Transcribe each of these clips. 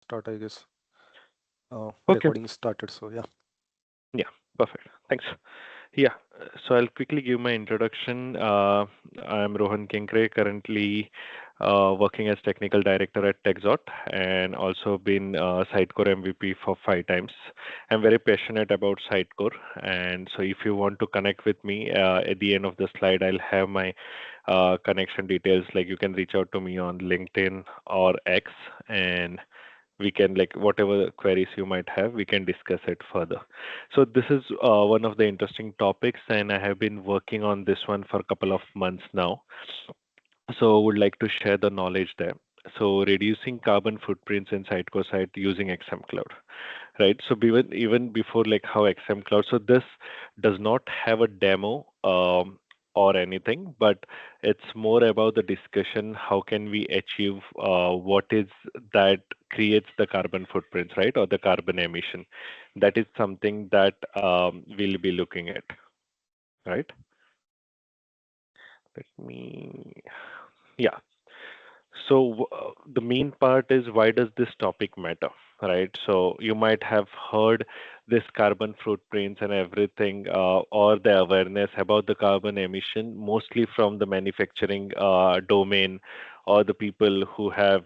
start, I guess. Okay. Recording started, so yeah. Yeah, perfect. Thanks. Yeah, so I'll quickly give my introduction. I'm Rohan Kenkre, currently working as technical director at TechZot, and also been Sitecore MVP for 5 times. I'm very passionate about Sitecore, and so if you want to connect with me, at the end of the slide, I'll have my connection details. Like you can reach out to me on LinkedIn or X, and we can, like, whatever queries you might have, we can discuss it further. So this is one of the interesting topics, and I have been working on this one for a couple of months now. So would like to share the knowledge there. So reducing carbon footprints in Sitecore site using XM Cloud, right? So even before, like, how XM Cloud. So this does not have a demo or anything, but it's more about the discussion. How can we achieve what is that creates the carbon footprints, right, or the carbon emission? That is something that we'll be looking at, right? Let me. Yeah. So the main part is, why does this topic matter, right? So you might have heard this carbon footprints and everything, or the awareness about the carbon emission, mostly from the manufacturing domain, or the people who have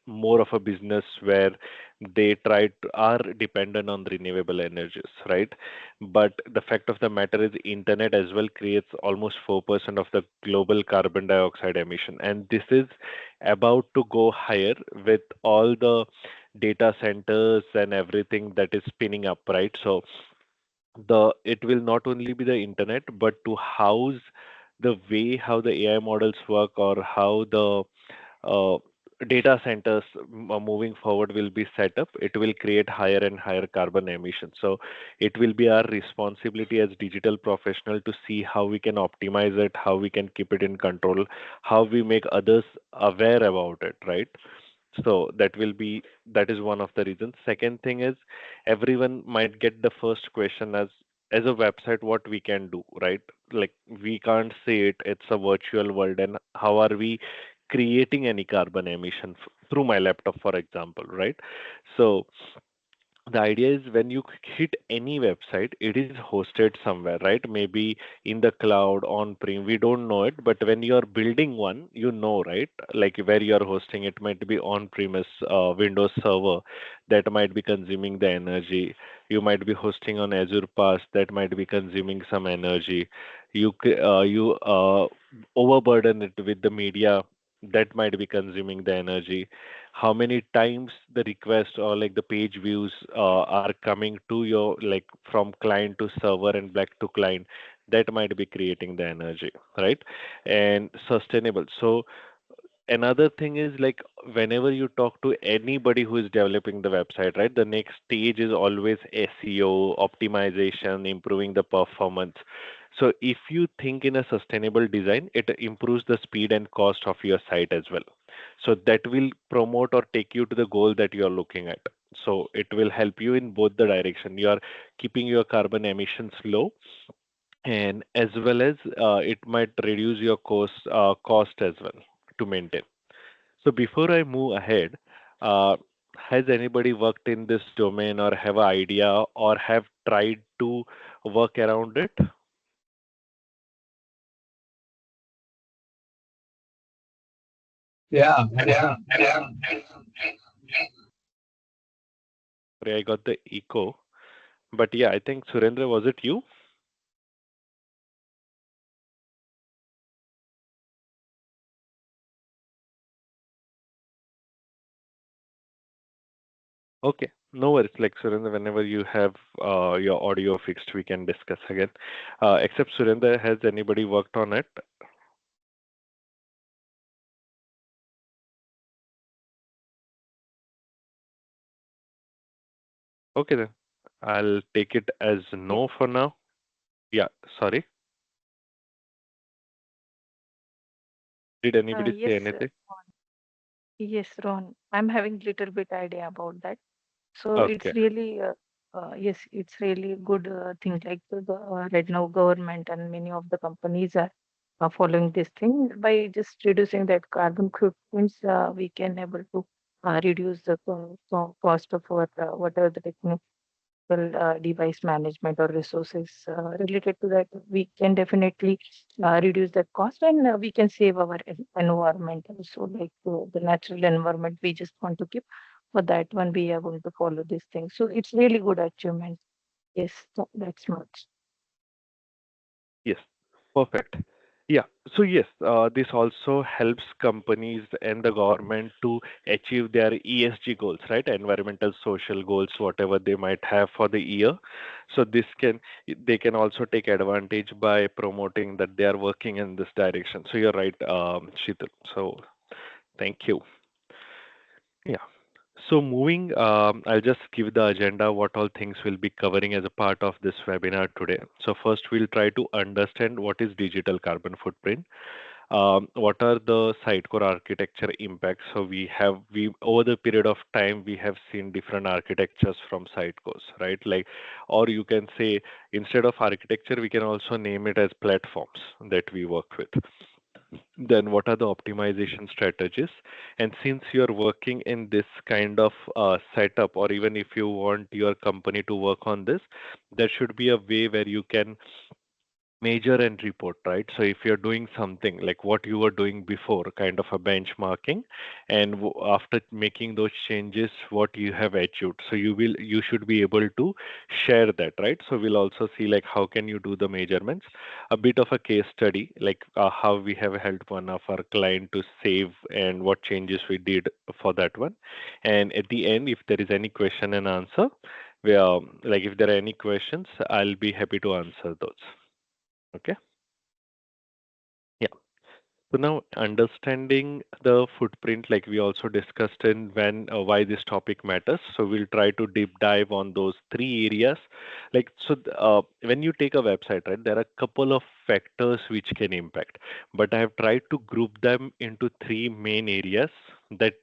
more of a business where they are dependent on renewable energies, right? But the fact of the matter is, internet as well creates almost 4% of the global carbon dioxide emission, and this is about to go higher with all the data centers and everything that is spinning up, right? So the it will not only be the internet, but to house the way how the AI models work, or how the uh, data centers moving forward will be set up, it will create higher and higher carbon emissions. So it will be our responsibility as digital professional to see how we can optimize it, how we can keep it in control, how we make others aware about it, right? So that is one of the reasons. Second thing is, everyone might get the first question as a website, what we can do, right? Like, we can't see it, it's a virtual world, and how are we creating any carbon emission through my laptop, for example, right? So the idea is, when you hit any website, it is hosted somewhere, right? Maybe in the cloud, on prem, we don't know it, but when you're building one, you know, right? Like, where you're hosting, it might be on premise Windows server, that might be consuming the energy. You might be hosting on Azure PaaS, that might be consuming some energy. You overburden it with the media, that might be consuming the energy. How many times the request, or like the page views are coming to your, like, from client to server and back to client, that might be creating the energy, right? And sustainable. So another thing is, like, whenever you talk to anybody who is developing the website, right, the next stage is always SEO optimization, improving the performance. So if you think in a sustainable design, it improves the speed and cost of your site as well. So that will promote or take you to the goal that you are looking at. So it will help you in both the direction. You are keeping your carbon emissions low, and as well as it might reduce your cost as well to maintain. So before I move ahead, uh, has anybody worked in this domain, or have an idea, or have tried to work around it? Yeah, Sorry, I got the echo. But yeah, I think, Surendra, was it you? Okay, no worries. Like, Surendra, whenever you have your audio fixed, we can discuss again. Except Surendra, has anybody worked on it? Okay, then I'll take it as no for now. Yeah, sorry. Did anybody say Yes, anything? yes, Ron. I'm having little bit idea about that. So Okay. it's really, yes, it's really good thing. Like right now, government and many of the companies are following this thing by just reducing that carbon footprints. We can able to reduce the cost of our whatever the technical device management or resources related to that. We can definitely reduce that cost, and we can save our environment also, like the natural environment we just want to keep. For that one, we are going to follow this thing. So it's really good achievement. Yes, that's much. Yes, perfect. Yeah. So yes, this also helps companies and the government to achieve their ESG goals, right? Environmental, social goals, whatever they might have for the year. So this can they can also take advantage by promoting that they are working in this direction. So you're right, Sheetal. So thank you. Yeah. So moving, I'll just give the agenda what all things we'll be covering as a part of this webinar today. So first, we'll try to understand what is digital carbon footprint. What are the Sitecore architecture impacts? So we over the period of time we have seen different architectures from Sitecores, right? Like, or you can say instead of architecture, we can also name it as platforms that we work with. Then what are the optimization strategies? And since you're working in this kind of setup, or even if you want your company to work on this, there should be a way where you can measure and report, right? So if you're doing something like what you were doing before, kind of a benchmarking, and after making those changes, what you have achieved, so you should be able to share that, right? So we'll also see like how can you do the measurements, a bit of a case study, like how we have helped one of our client to save and what changes we did for that one. And at the end, if there is any question and answer, like if there are any questions, I'll be happy to answer those. Okay. Yeah. So now understanding the footprint, like we also discussed in when why this topic matters. So we'll try to deep dive on those three areas. Like when you take a website, right, there are a couple of factors which can impact, but I have tried to group them into three main areas. That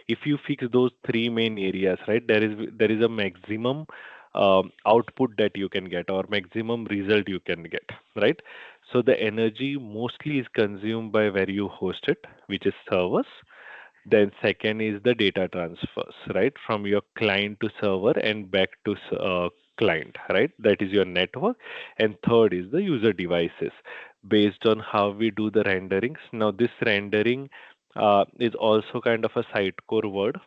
if you fix those three main areas, right, there is a maximum output that you can get or maximum result you can get, right? So the energy mostly is consumed by where you host it, which is servers. Then second is the data transfers, right, from your client to server and back to client, right? That is your network. And third is the user devices. Based on how we do the renderings. Now this rendering is also kind of a Sitecore word.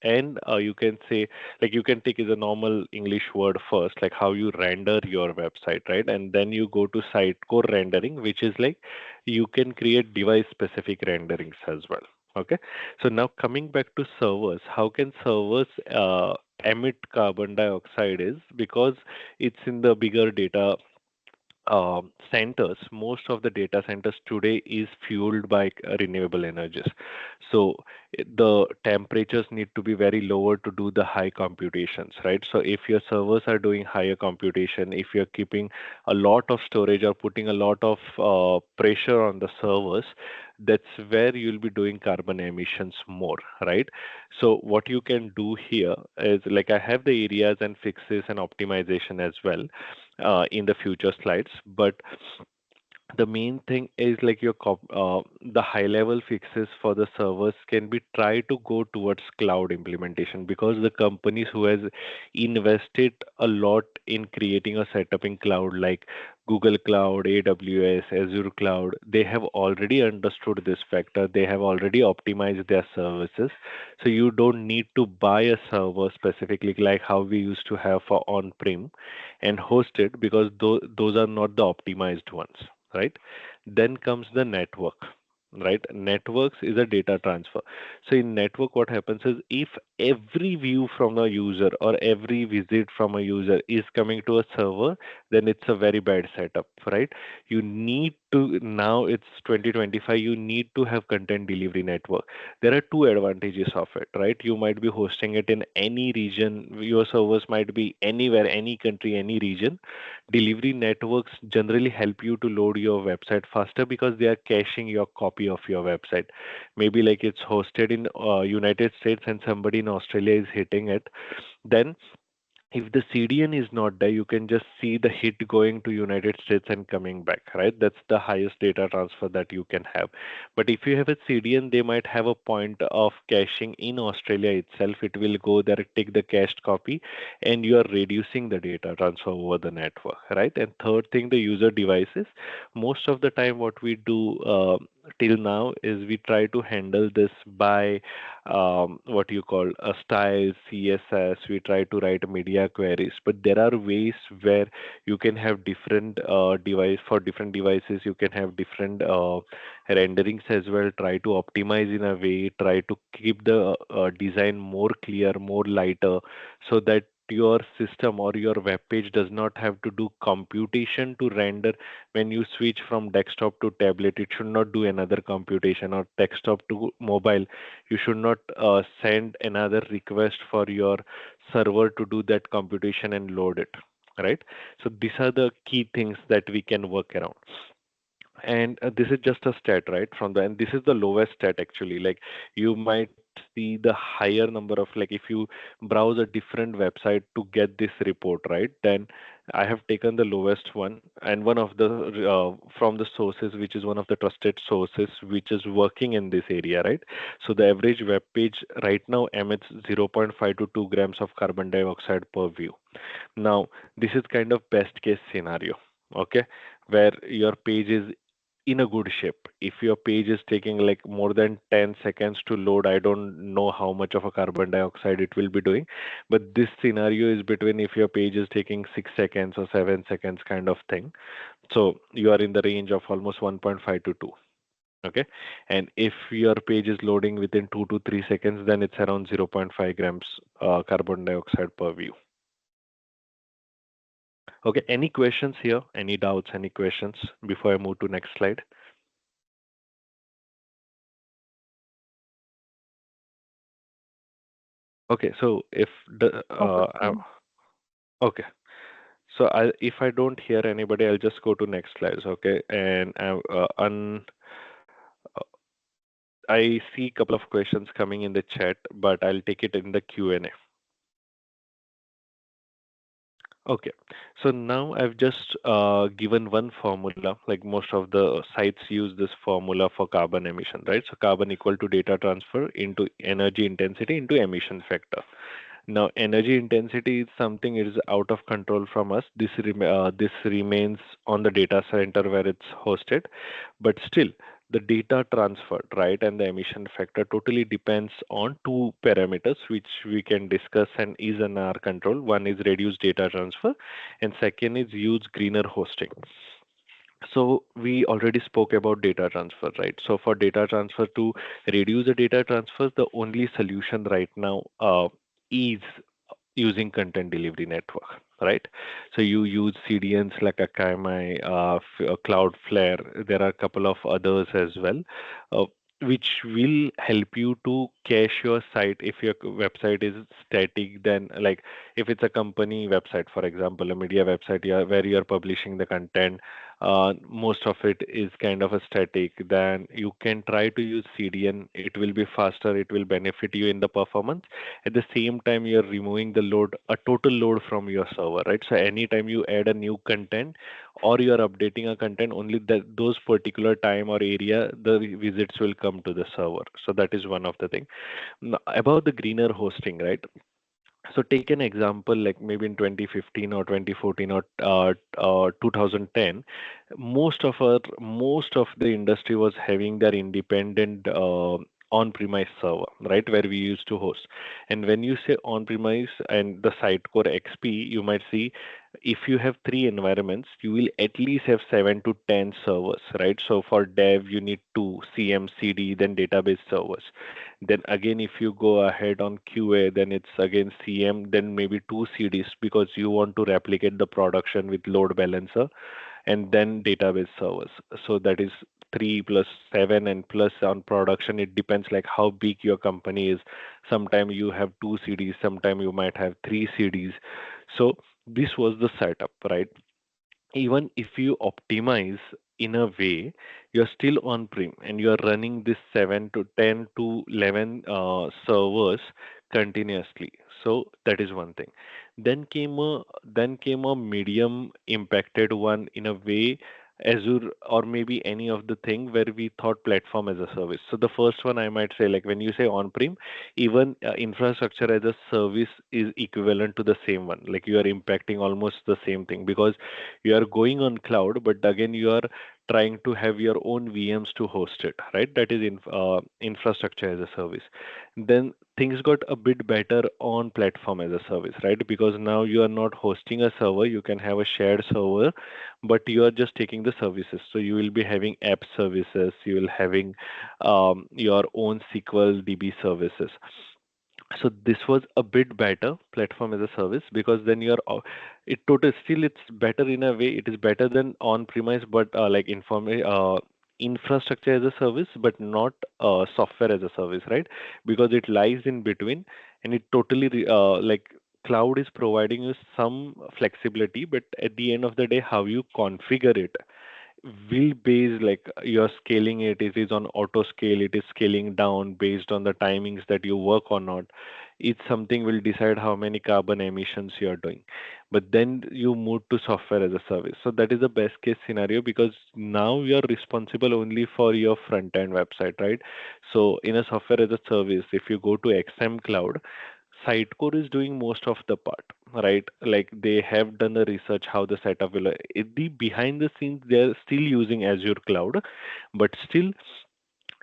And you can say, like you can take is a normal English word first, like how you render your website, right? And then you go to Sitecore rendering, which is like you can create device specific renderings as well. Okay. So now coming back to servers, how can servers emit carbon dioxide is because it's in the bigger data centers. Most of the data centers today is fueled by renewable energies. So the temperatures need to be very lower to do the high computations, right? So if your servers are doing higher computation, if you're keeping a lot of storage or putting a lot of pressure on the servers, that's where you'll be doing carbon emissions more, right? So what you can do here is like I have the areas and fixes and optimization as well in the future slides, but the main thing is like the high level fixes for the servers can be try to go towards cloud implementation because the companies who has invested a lot in creating a setup in cloud like Google Cloud, AWS, Azure Cloud, they have already understood this factor. They have already optimized their services. So you don't need to buy a server specifically like how we used to have for on-prem and host it because those are not the optimized ones, right? Then comes the network, right? Networks is a data transfer. So in network, what happens is if every view from a user or every visit from a user is coming to a server, then it's a very bad setup, right? You need to now it's 2025. You need to have content delivery network. There are two advantages of it, right? You might be hosting it in any region. Your servers might be anywhere, any country, any region. Delivery networks generally help you to load your website faster because they are caching your copy of your website. Maybe like it's hosted in United States and somebody in Australia is hitting it, then if the CDN is not there, you can just see the hit going to United States and coming back, right? That's the highest data transfer that you can have. But if you have a CDN, they might have a point of caching in Australia itself. It will go there, take the cached copy, and you are reducing the data transfer over the network, right? And third thing, the user devices. Most of the time, what we do till now is we try to handle this by what you call a style css. We try to write media queries, but there are ways where you can have different device for different devices. You can have different renderings as well. Try to optimize in a way, try to keep the design more clear, more lighter, so that your system or your web page does not have to do computation to render. When you switch from desktop to tablet, it should not do another computation, or desktop to mobile, you should not send another request for your server to do that computation and load it, right? So these are the key things that we can work around. And this is just a stat, right? From the and this is the lowest stat actually. Like, you might see the higher number of, like, if you browse a different website to get this report, right? Then I have taken the lowest one, and one of the from the sources, which is one of the trusted sources which is working in this area, right? So the average web page right now emits zero point 0.5 to 2 grams of carbon dioxide per view. Now, this is kind of best case scenario, okay, where your page is in a good shape. If your page is taking like more than 10 seconds to load, I don't know how much of a carbon dioxide it will be doing. But this scenario is between if your page is taking 6 seconds or 7 seconds kind of thing. So you are in the range of almost 1.5 to 2. Okay. And if your page is loading within 2 to 3 seconds, then it's around zero point 0.5 grams carbon dioxide per view. Okay. Any questions here? Any doubts? Any questions before I move to next slide? Okay. So if the Okay. okay. So if I don't hear anybody, I'll just go to next slides. Okay. And I see a couple of questions coming in the chat, but I'll take it in the Q&A. Okay, so now I've just given one formula, like most of the sites use this formula for carbon emission, right? So carbon equal to data transfer into energy intensity into emission factor. Now, energy intensity is something is out of control from us. This remains on the data center where it's hosted, but still the data transferred, right, and the emission factor totally depends on two parameters which we can discuss and is in our control. One is reduced data transfer, and second is use greener hosting. So we already spoke about data transfer, right? So for data transfer, to reduce the data transfer, the only solution right now is using content delivery network, right? So you use CDNs like Akamai, Cloudflare. There are a couple of others as well, uh, which will help you to cache your site. If your website is static, then, like, if it's a company website, for example, a media website, yeah, where you are publishing the content, most of it is kind of a static, then you can try to use CDN. It will be faster. It will benefit you in the performance. At the same time, you're removing the load, a total load from your server, right? So anytime you add a new content or you're updating a content, only that those particular time or area, the visits will come to the server. So that is one of the thing. Now, about the greener hosting, right? So take an example, like maybe in 2015 or 2014 or 2010, most of the industry was having their independent on-premise server, right, where we used to host. And when you say on-premise and the Sitecore XP, you might see if you have three environments, you will at least have 7 to 10 servers, right? So for dev, you need two CM/CD, then database servers. Then again, if you go ahead on QA, then it's again CM, then maybe two CDs because you want to replicate the production with load balancer, and then database servers. So that is 3 plus 7, and plus on production, it depends like how big your company is. Sometimes you have two CDs, sometimes you might have three CDs. So this was the setup, right? Even if you optimize in a way, you're still on prem and you're running this 7 to 10 to 11 servers continuously. So that is one thing. Then came a medium impacted one in a way, Azure or maybe any of the thing where we thought platform as a service. So the first one I might say, like when you say on-prem, even infrastructure as a service is equivalent to the same one. Like you are impacting almost the same thing because you are going on cloud, but again you are trying to have your own VMs to host it, right? That is infrastructure as a service. Then things got a bit better on platform as a service, right? Because now you are not hosting a server, you can have a shared server, but you are just taking the services. So you will be having app services, you will having your own SQL DB services. So this was a bit better platform as a service because then you're it total still it's better in a way. It is better than on premise, but infrastructure as a service, but not software as a service, right? Because it lies in between, and it totally like cloud is providing you some flexibility, but at the end of the day, how you configure it will base like you're scaling it. It is on auto scale, it is scaling down based on the timings that you work or not. It's something will decide how many carbon emissions you are doing. But then you move to software as a service, so that is the best case scenario because now you are responsible only for your front end website, right? So in a software as a service, if you go to XM Cloud, Sitecore is doing most of the part, right? Like they have done the research how the setup will. The behind the scenes, they're still using Azure Cloud, but still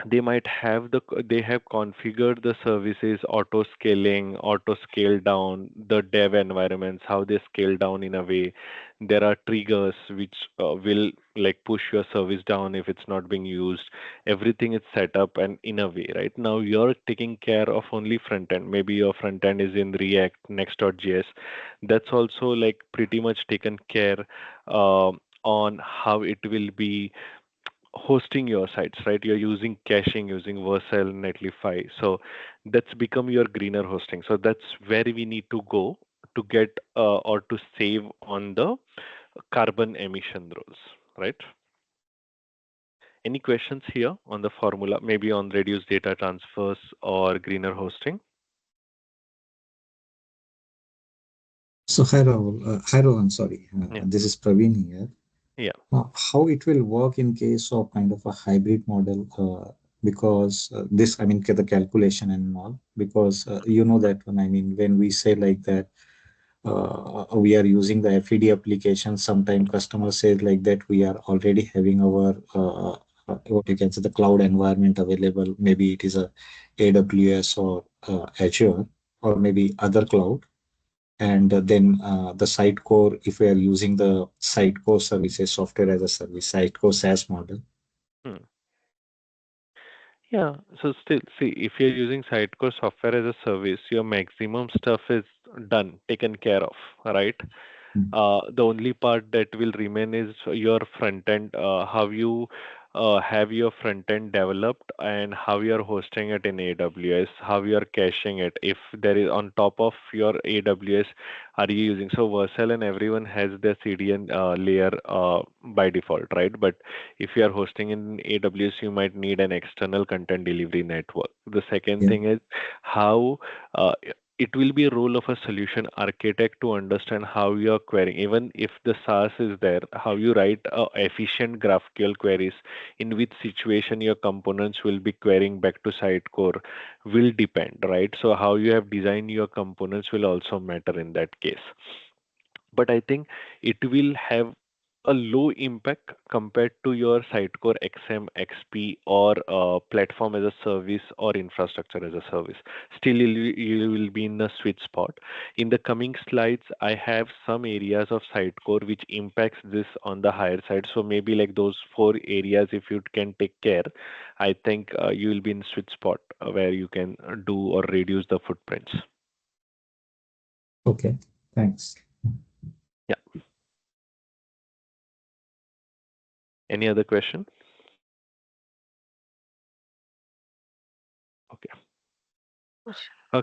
they have configured the services auto scaling, auto scale down the dev environments, how they scale down in a way. There are triggers which will like push your service down if it's not being used. Everything is set up and in a way, right? Now you're taking care of only front end. Maybe your front end is in React, Next.js. That's also like pretty much taken care uh, on how it will be hosting your sites, right? You're using caching, using Vercel, Netlify. So that's become your greener hosting. So that's where we need to go to get or to save on the carbon emission rules, right? Any questions here on the formula, maybe on reduced data transfers or greener hosting? So hi Rahul, hi Rohan, sorry, Yeah, this is Praveen here. yeah. How it will work in case of kind of a hybrid model, because this, I mean, the calculation and all, because you know that when, I mean, when we say like that, we are using the FED application, sometimes customers say like that we are already having our, what you can say, the cloud environment available. Maybe it is a AWS or Azure or maybe other cloud. And then the Sitecore, if we are using the Sitecore services, software as a service, Sitecore SaaS model. Hmm. Yeah, so still, see, if you're using Sitecore software as a service, your maximum stuff is done, taken care of, right? Mm. The only part that will remain is your front end, how you have your front end developed and how you are hosting it in AWS, how you are caching it. If there is on top of your AWS, are you using so Vercel and everyone has their CDN layer by default, right? But if you are hosting in AWS, you might need an external content delivery network. The second Yeah. thing is how it will be a role of a solution architect to understand how you are querying. Even if the SaaS is there, how you write efficient GraphQL queries, in which situation your components will be querying back to Sitecore will depend, right? So how you have designed your components will also matter in that case. But I think it will have a low impact compared to your Sitecore XM, XP, or platform as a service or infrastructure as a service. Still, you will be in a sweet spot. In the coming slides, I have some areas of Sitecore which impacts this on the higher side. So maybe like those four areas, if you can take care, I think you will be in sweet spot where you can do or reduce the footprints. Okay. Thanks. Yeah. Any other question? Okay. Question. Uh,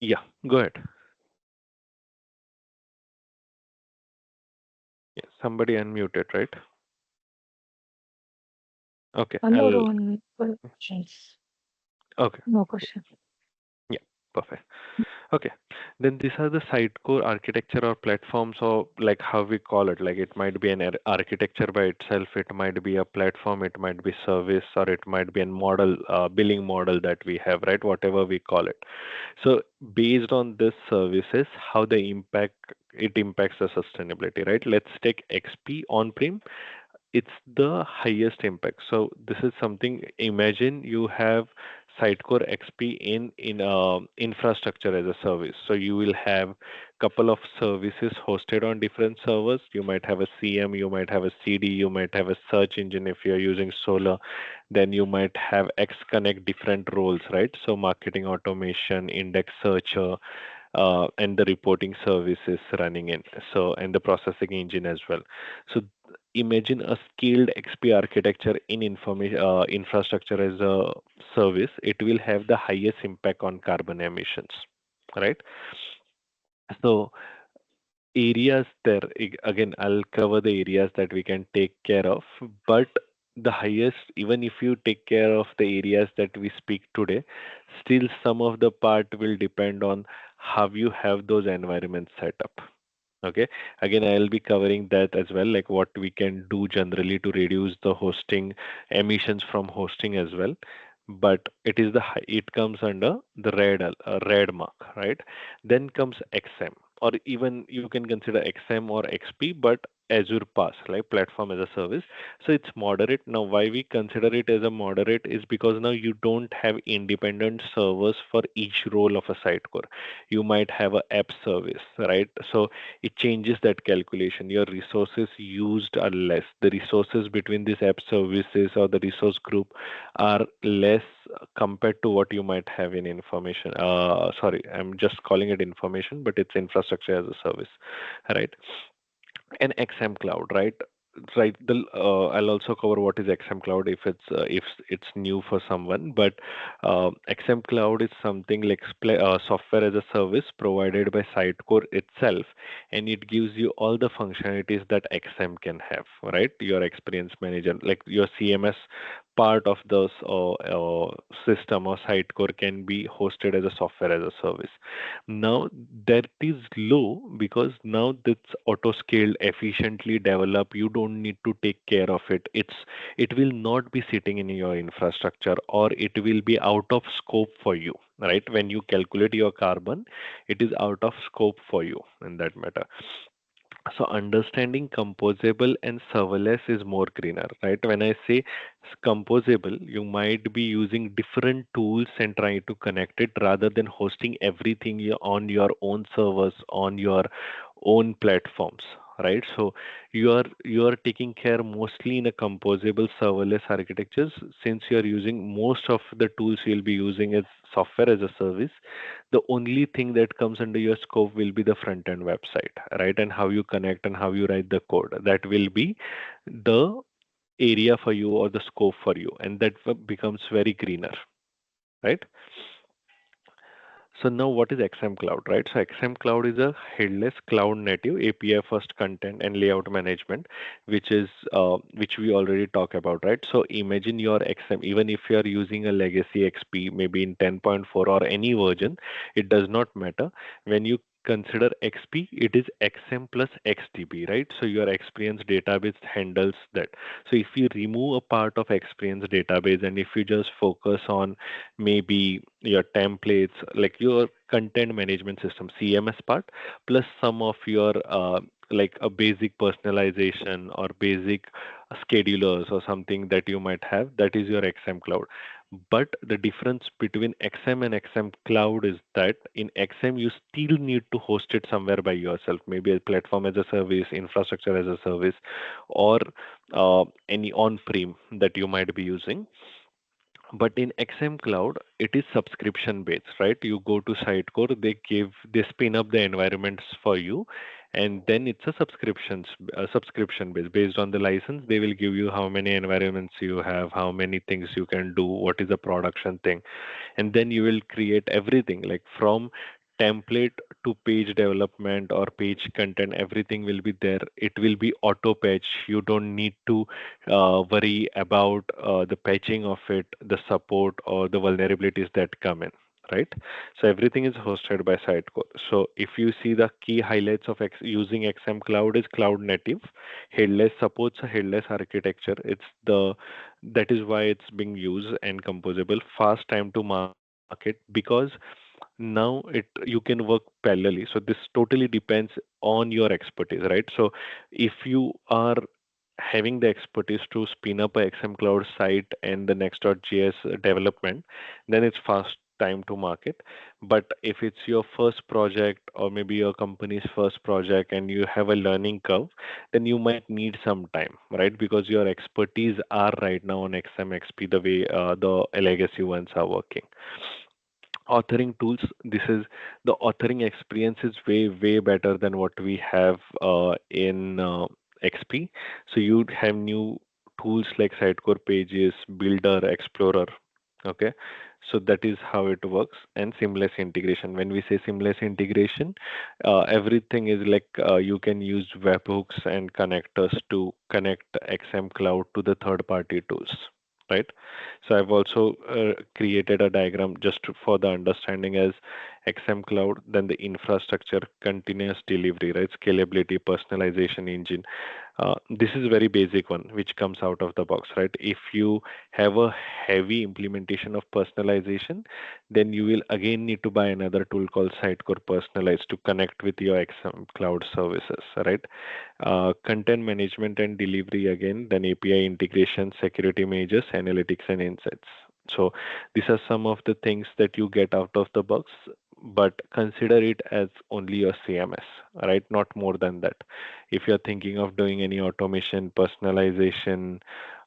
yeah. Go ahead. Yeah, somebody unmuted, right? Okay, No, I'll Rohan, questions. okay. No question. Yeah, Perfect. Okay. Then these are the site core architecture or platforms, or like how we call it. Like it might be an architecture by itself, it might be a platform, it might be service, or it might be a model, billing model that we have, right? Whatever we call it. So based on this services, how they impacts the sustainability, right? Let's take XP on-prem. It's the highest impact. So this is something. Imagine you have Sitecore XP in infrastructure as a service. So you will have couple of services hosted on different servers. You might have a CM, you might have a CD, you might have a search engine if you're using Solar. Then you might have X Connect different roles, right? So marketing automation, index searcher, and the reporting services running in. So and the processing engine as well. So imagine a skilled XP architecture in information infrastructure as a service. It will have the highest impact on carbon emissions, right? So areas there, again, I'll cover the areas that we can take care of, but the highest, even if you take care of the areas that we speak today, still some of the part will depend on how you have those environments set up. Okay. Again, I'll be covering that as well, like what we can do generally to reduce the hosting emissions from hosting as well. But it comes under the red mark, right? Then comes XM, or even you can consider XM or XP, but Azure Pass, like platform as a service. So it's moderate. Now, why we consider it as a moderate is because now you don't have independent servers for each role of a site core. You might have a app service, right? So it changes that calculation. Your resources used are less. The resources between these app services or the resource group are less compared to what you might have in information. Sorry, I'm just calling it information, but it's infrastructure as a service, right? And XM Cloud, right? Right. I'll also cover what is XM Cloud if it's new for someone. But XM Cloud is something like software as a service provided by Sitecore itself, and it gives you all the functionalities that XM can have. Right, your experience manager, like your CMS part of the system or Sitecore can be hosted as a software as a service. Now that is low because now that's auto scaled, efficiently developed. You don't need to take care of it. It will not be sitting in your infrastructure, or it will be out of scope for you. Right? When you calculate your carbon, it is out of scope for you in that matter. So understanding composable and serverless is more greener, right? When I say composable, you might be using different tools and trying to connect it rather than hosting everything on your own servers, on your own platforms, right? So you are taking care mostly in a composable serverless architectures, since you are using most of the tools you'll be using as software as a service. The only thing that comes under your scope will be the front end website, right? And how you connect and how you write the code. That will be the area for you or the scope for you, and that becomes very greener, right? So now what is XM Cloud, right? So XM Cloud is a headless cloud native API first content and layout management, which we already talk about, right? So imagine your XM, even if you are using a legacy XP, maybe in 10.4 or any version, it does not matter. When you consider XP, it is XM plus XDB, right? So your experience database handles that. So if you remove a part of experience database and if you just focus on maybe your templates, like your content management system, CMS part, plus some of your like a basic personalization or basic schedulers or something that you might have, that is your XM Cloud. But the difference between XM and XM Cloud is that in XM, you still need to host it somewhere by yourself, maybe a platform as a service, infrastructure as a service, or any on-prem that you might be using. But in XM Cloud, it is subscription based, right? You go to Sitecore, they spin up the environments for you, and then it's a subscription based on the license. They will give you how many environments you have, how many things you can do, what is the production thing, and then you will create everything like from template to page development or page content. Everything will be there. It will be auto patch. You don't need to worry about the patching of it, the support or the vulnerabilities that come in, right? So everything is hosted by Sitecore. So if you see the key highlights of using XM Cloud is cloud native, headless supports a headless architecture. It's the that is why it's being used and composable, fast time to market because now you can work parallelly. So this totally depends on your expertise, right? So if you are having the expertise to spin up a XM Cloud site and the Next.js development, then it's fast time to market. But if it's your first project or maybe your company's first project and you have a learning curve, then you might need some time, right? Because your expertise are right now on XMXP the way the legacy ones are working. Authoring tools, this is the authoring experience is way better than what we have in XP. So you'd have new tools like Sitecore Pages, Builder, Explorer. Okay, so that is how it works. And seamless integration, when we say seamless integration, everything is like you can use webhooks and connectors to connect XM Cloud to the third party tools, right? So I've also created a diagram just for the understanding as XM Cloud, then the infrastructure, continuous delivery, right? Scalability, personalization engine. This is very basic one, which comes out of the box, right? If you have a heavy implementation of personalization, then you will again need to buy another tool called Sitecore Personalize to connect with your XM Cloud services, right? Content management and delivery again, then API integration, security measures, analytics and insights. So these are some of the things that you get out of the box, but consider it as only a CMS, right? Not more than that. If you're thinking of doing any automation, personalization,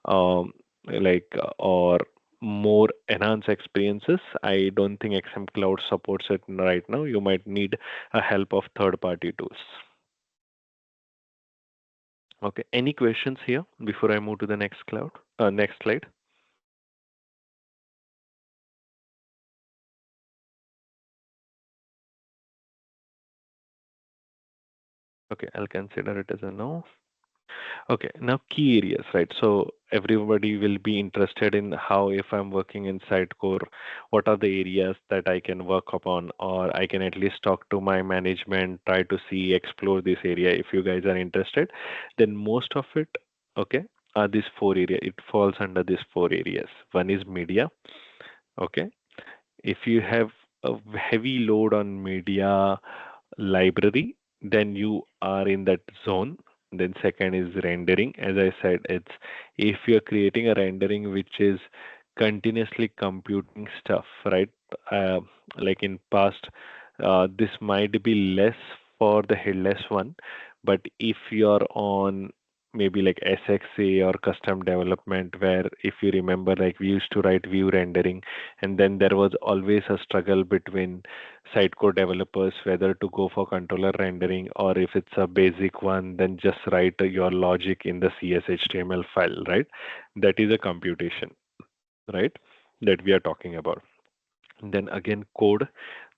or more enhanced experiences, I don't think XM Cloud supports it right now. You might need a help of third-party tools. Okay. Any questions here before I move to the next slide? Okay, I'll consider it as a no. Okay, now key areas, right? So everybody will be interested in how, if I'm working in Sitecore, what are the areas that I can work upon, or I can at least talk to my management, try to see, explore this area. If you guys are interested, then most of it, okay, are these four areas. It falls under these four areas. One is media, okay. If you have a heavy load on media library, then you are in that zone. Then second is rendering. As I said, it's if you're creating a rendering which is continuously computing stuff, right? Uh, like in past, this might be less for the headless one, but if you're on maybe like SXA or custom development, where if you remember, like we used to write view rendering, and then there was always a struggle between Sitecore developers whether to go for controller rendering, or if it's a basic one, then just write your logic in the CSHTML file, right? That is a computation, right? That we are talking about. And then again, code.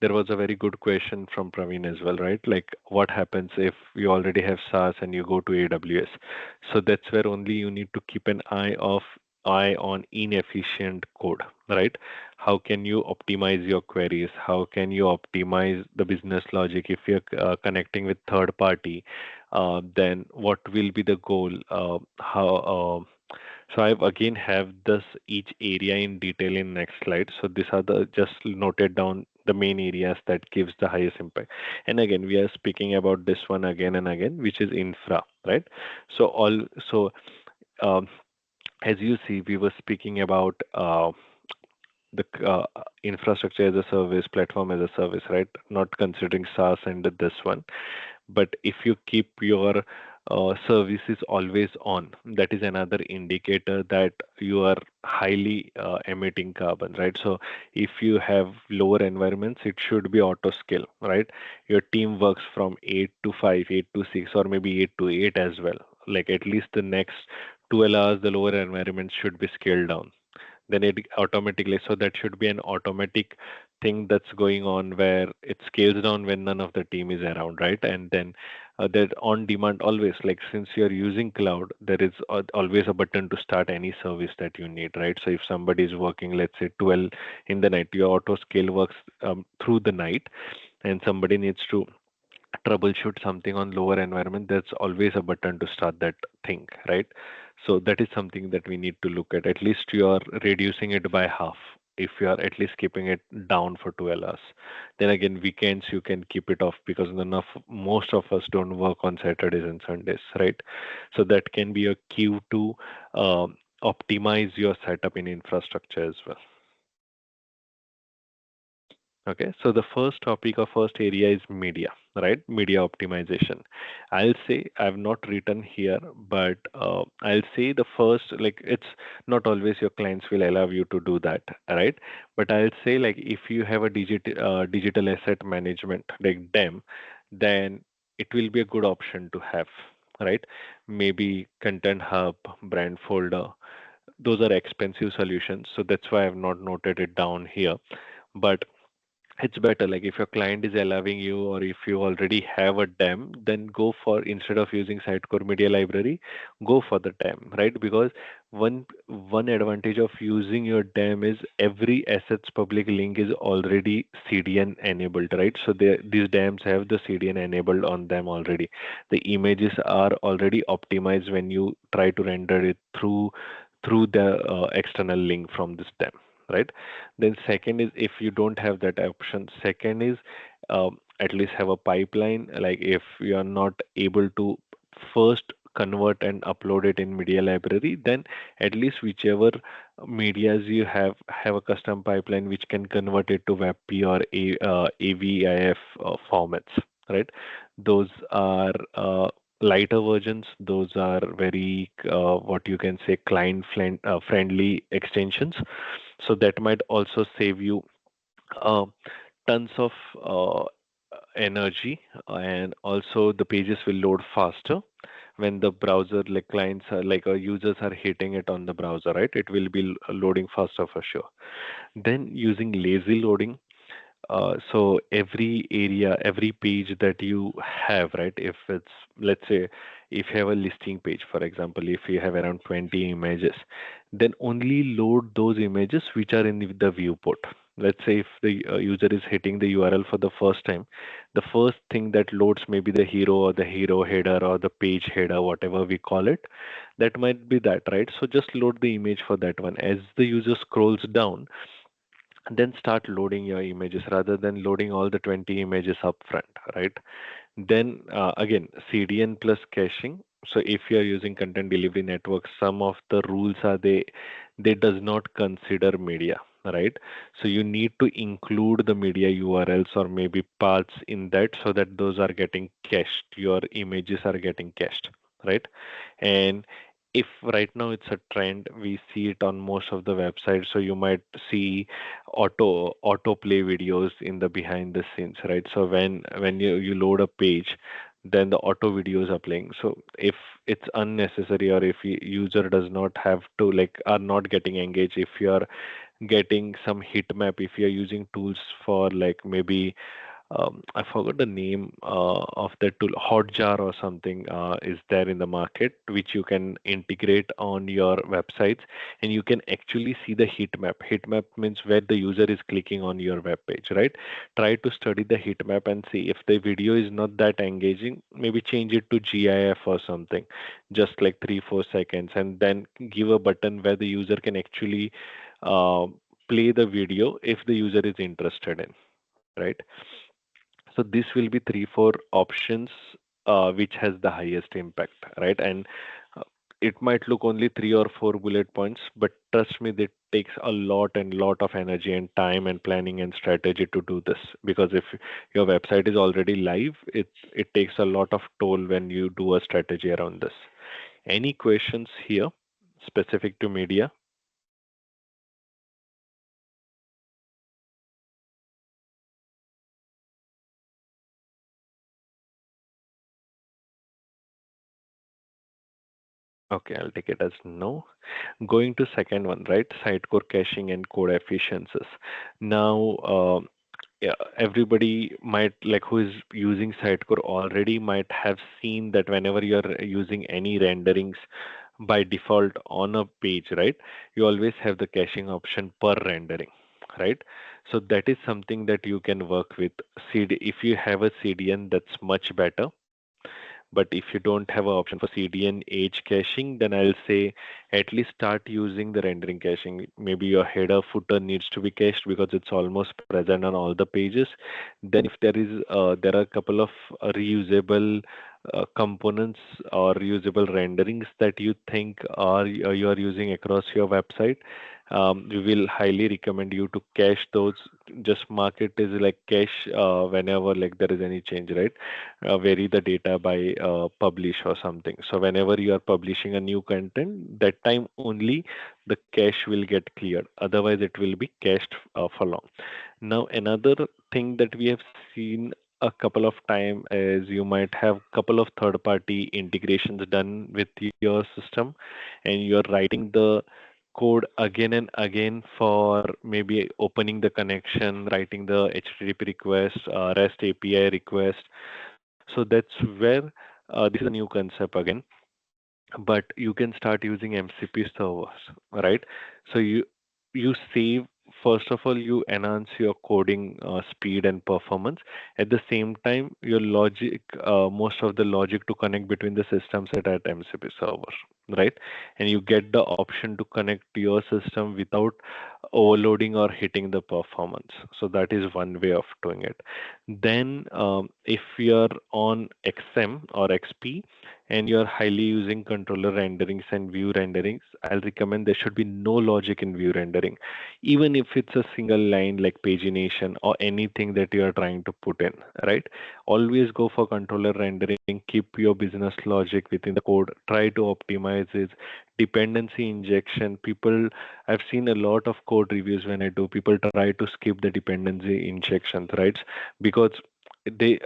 There was a very good question from Praveen as well, right? Like, what happens if you already have SaaS and you go to AWS? So that's where only you need to keep an eye on inefficient code, right? How can you optimize your queries? How can you optimize the business logic if you're connecting with third party? Then what will be the goal? How so I again have this each area in detail in next slide. So these are the just noted down the main areas that gives the highest impact. And again, we are speaking about this one again and again, which is infra, right? So um, as you see, we were speaking about the infrastructure as a service, platform as a service, right? Not considering SaaS and this one. But if you keep your services always on, that is another indicator that you are highly emitting carbon, right? So if you have lower environments, it should be auto scale, right? Your team works from 8 to 5, 8 to 6, or maybe 8 to 8 as well. Like at least the next 12 hours, the lower environment should be scaled down, then it automatically, so that should be an automatic thing that's going on where it scales down when none of the team is around, right? And then that on demand always, like since you're using cloud, there is always a button to start any service that you need, right? So if somebody is working, let's say 12 in the night, your auto scale works through the night, and somebody needs to troubleshoot something on lower environment, there's always a button to start that thing, right? So that is something that we need to look at. At least you are reducing it by half if you are at least keeping it down for 12 hours. Then again, weekends you can keep it off because most of us don't work on Saturdays and Sundays, right? So that can be a cue to optimize your setup in infrastructure as well. Okay, so the first topic or first area is media, right? Media optimization. I'll say I've not written here, but I'll say the first, like it's not always your clients will allow you to do that, right? But I'll say like if you have a digital asset management like them, then it will be a good option to have, right? Maybe Content Hub, Brand Folder. Those are expensive solutions, so that's why I've not noted it down here. But it's better like if your client is allowing you or if you already have a dem, then go for, instead of using Sitecore Media Library, go for the dem, right? Because one advantage of using your dem is every assets public link is already CDN enabled, right? So these dems have the CDN enabled on them already. The images are already optimized when you try to render it through the external link from this dem, right? Then second is if you don't have that option, second is at least have a pipeline. Like if you are not able to first convert and upload it in media library, then at least whichever medias you have a custom pipeline which can convert it to WebP or AVIF formats, right? Those are lighter versions. Those are very what you can say friendly extensions, so that might also save you uh, tons of uh, energy, and also the pages will load faster when the browser, like clients are like users are hitting it on the browser, right? It will be loading faster for sure. Then using lazy loading, so every area, every page that you have, right? If it's, let's say, if you have a listing page, for example, if you have around 20 images, then only load those images which are in the viewport. Let's say if the user is hitting the URL for the first time, the first thing that loads maybe the hero or the hero header or the page header, whatever we call it, that might be that, right? So just load the image for that one. As the user scrolls down, and then start loading your images rather than loading all the 20 images up front, right? Then again, CDN plus caching. So if you are using content delivery network, some of the rules are they does not consider media, right? So you need to include the media URLs or maybe paths in that so that those are getting cached, your images are getting cached, right? And if right now it's a trend, we see it on most of the websites. So you might see autoplay videos in the behind the scenes, right? So when you load a page, then the auto videos are playing. So if it's unnecessary or if user does not have to, like, are not getting engaged, if you are getting some heat map, if you're using tools for like maybe I forgot the name of that tool. Hotjar or something is there in the market, which you can integrate on your websites, and you can actually see the heat map. Heat map means where the user is clicking on your web page, right? Try to study the heat map and see if the video is not that engaging. Maybe change it to GIF or something, just like 3-4 seconds, and then give a button where the user can actually uh, play the video if the user is interested in, right? So this will be 3-4 options which has the highest impact, right? And uh, it might look only 3 or 4 bullet points, but trust me, that takes a lot and lot of energy and time and planning and strategy to do this. Because if your website is already live, it takes a lot of toll when you do a strategy around this. Any questions here specific to media? Okay, I'll take it as no. Going to second one, right? Sitecore caching and code efficiencies. Now, yeah, everybody might like who is using Sitecore already might have seen that whenever you're using any renderings by default on a page, right? You always have the caching option per rendering, right? So that is something that you can work with. CD, if you have a CDN, that's much better. But if you don't have an option for CDN age caching, then I'll say at least start using the rendering caching. Maybe your header footer needs to be cached because it's almost present on all the pages. Then if there are a couple of reusable components or usable renderings that you think you are using across your website, we will highly recommend you to cache those. Just mark it as like cache whenever like there is any change, right? Vary the data by publish or something. So whenever you are publishing a new content, that time only the cache will get cleared. Otherwise, it will be cached for long. Now, another thing that we have seen a couple of time is you might have couple of third-party integrations done with your system, and you're writing the code again and again for maybe opening the connection, writing the HTTP request, REST API request. So that's where this is a new concept again, but you can start using MCP servers, right? So you save, first of all, you enhance your coding speed and performance. At the same time, your logic, most of the logic to connect between the systems at MCP server, right? And you get the option to connect to your system without overloading or hitting the performance. So that is one way of doing it. Then, if you're on XM or XP and you're highly using controller renderings and view renderings, I'll recommend there should be no logic in view rendering, even if it's a single line like pagination or anything that you are trying to put in, right? Always go for controller rendering, keep your business logic within the code, try to optimize it. Dependency injection, people, I've seen a lot of code reviews when I do, people try to skip the dependency injections, right? Because the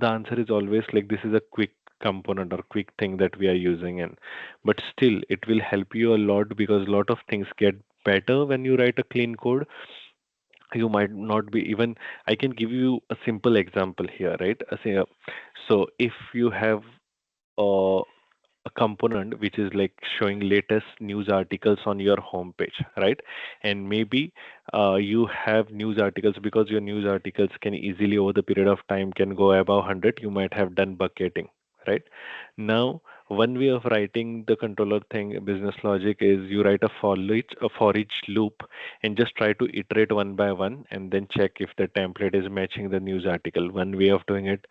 answer is always like this is a quick component or quick thing that we are using in, but still it will help you a lot because a lot of things get better when you write a clean code. You might not be even, I can give you a simple example here, right? So if you have uh, a component which is like showing latest news articles on your homepage, right? And maybe you have news articles because your news articles can easily over the period of time can go above 100. You might have done bucketing, right? Now, one way of writing the controller thing, business logic, is you write a for each loop and just try to iterate one by one and then check if the template is matching the news article. One way of doing it.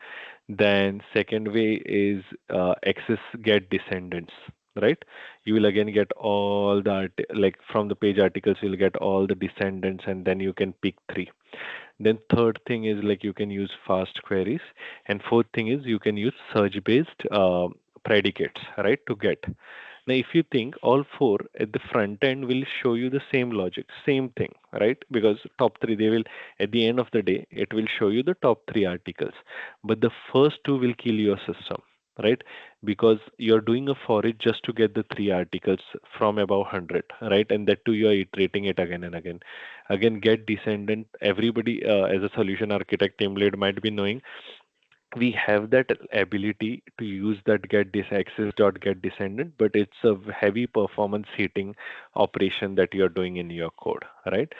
Then second way is access get descendants, right? You will again get all the like from the page articles you'll get all the descendants and then you can pick three. Then third thing is like you can use fast queries, and fourth thing is you can use search based predicates, right, to get. Now, if you think all four at the front end will show you the same logic, same thing, right? Because top three, they will, at the end of the day, it will show you the top three articles. But the first two will kill your system, right? Because you're doing a for it just to get the three articles from above 100, right? And that too, you're iterating it again and again. Again, get descendant. Everybody, as a solution architect team lead, might be knowing we have that ability to use that get this access dot get descendant, but it's a heavy performance heating operation that you're doing in your code, right?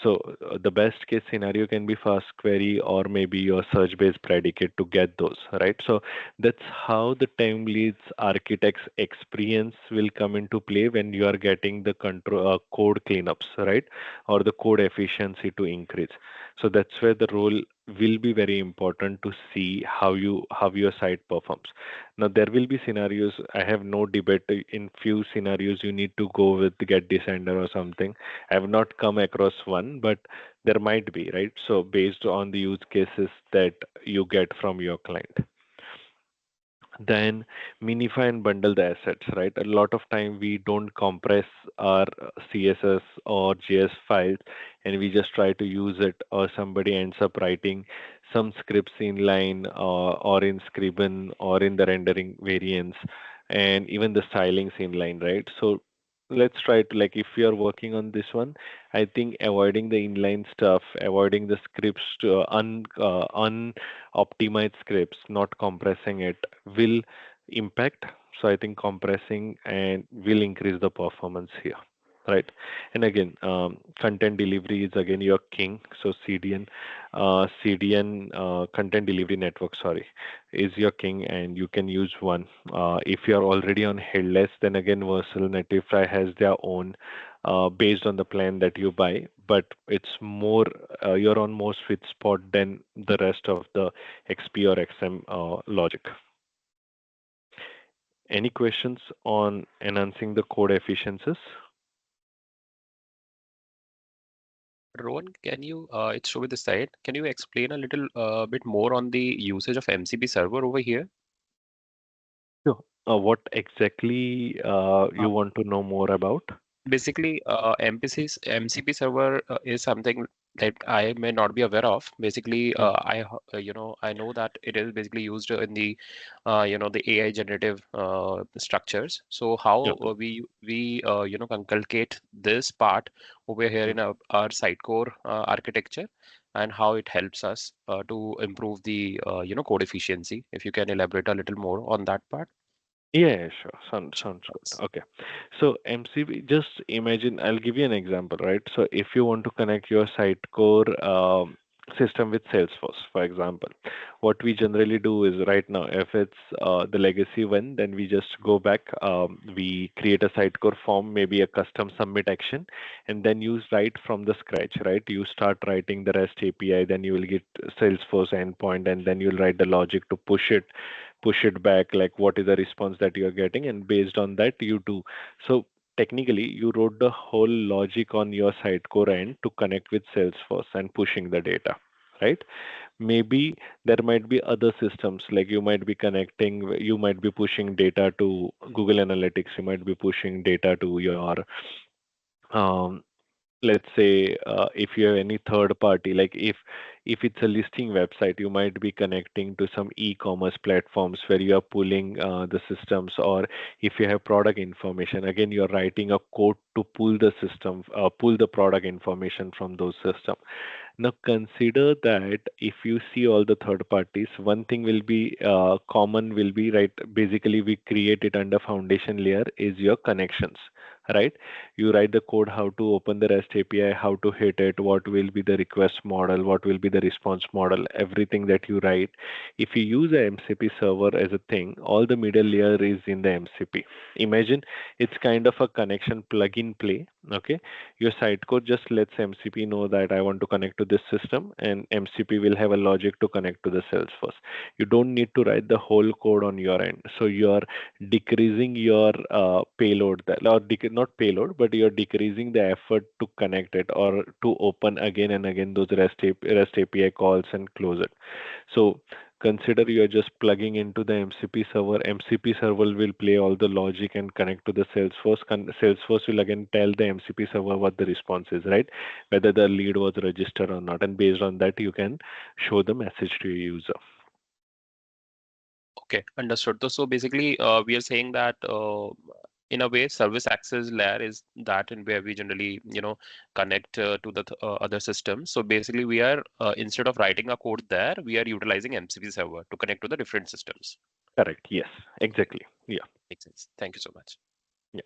So the best case scenario can be fast query or maybe your search based predicate to get those, right? So that's how the time leads architects experience will come into play when you are getting the control code cleanups, right? Or the code efficiency to increase. So that's where the role will be very important to see how your site performs. Now there will be scenarios. I have no debate. In few scenarios, you need to go with get descender or something. I have not come across one, but there might be, right? So based on the use cases that you get from your client, then minify and bundle the assets, right? A lot of time we don't compress our CSS or JS files and we just try to use it, or somebody ends up writing some scripts in line or in Scriven or in the rendering variants and even the stylings in line, right? So let's try to, like, if you are working on this one, I think avoiding the inline stuff, avoiding the scripts to unoptimized scripts, not compressing it will impact. So I think compressing and will increase the performance here, right? And again, content delivery is again your king. So CDN, content delivery network, sorry, is your king, and you can use one. If you are already on headless, then again, Versal Netify has their own based on the plan that you buy, but it's more you're on more sweet spot than the rest of the XP or XM logic. Any questions on enhancing the code efficiencies? Rohan, can you, it's show with the site. Can you explain a little bit more on the usage of MCP server over here? Sure. What exactly Uh, you want to know more about? Basically, MCP server is something that I may not be aware of. Basically, Mm. I know that it is basically used in the, the AI generative structures. So how Okay. we conculcate this part over here in our Sitecore architecture, and how it helps us to improve the code efficiency. If you can elaborate a little more on that part. Yeah, yeah, sure. Sounds good. Okay. So MCP, just imagine, I'll give you an example, right? So if you want to connect your Sitecore system with Salesforce, for example, what we generally do is right now, if it's the legacy one, then we just go back, we create a Sitecore form, maybe a custom submit action, and then you write from the scratch, right? You start writing the REST API, then you will get Salesforce endpoint, and then you'll write the logic to push it back, like what is the response that you're getting, and based on that you do. So technically you wrote the whole logic on your site core end to connect with Salesforce and pushing the data, right? Maybe there might be other systems, like you might be pushing data to Google Analytics, you might be pushing data to your um, let's say if you have any third party, like if it's a listing website, you might be connecting to some e-commerce platforms where you are pulling the systems, or if you have product information, again you're writing a code to pull the product information from those systems. Now consider that if you see all the third parties, one thing will be common will be, right, basically we create it under foundation layer is your connections, right? You write the code how to open the REST API, how to hit it, what will be the request model, what will be the response model, everything that you write. If you use a MCP server as a thing, all the middle layer is in the MCP. Imagine it's kind of a connection plug in play. Okay, your site code just lets MCP know that I want to connect to this system, and MCP will have a logic to connect to the Salesforce. You don't need to write the whole code on your end. So you're decreasing your payload, not payload, but you're decreasing the effort to connect it or to open again and again those REST API calls and close it. So consider you're just plugging into the MCP server. MCP server will play all the logic and connect to the Salesforce. Salesforce will again tell the MCP server what the response is, right? Whether the lead was registered or not. And based on that, you can show the message to your user. Okay, understood. So basically, we are saying that in a way, service access layer is that in where we generally, connect to the other systems. So basically, we are instead of writing a code there, we are utilizing MCP server to connect to the different systems. Correct. Yes, exactly. Yeah. Makes sense. Thank you so much. Yeah.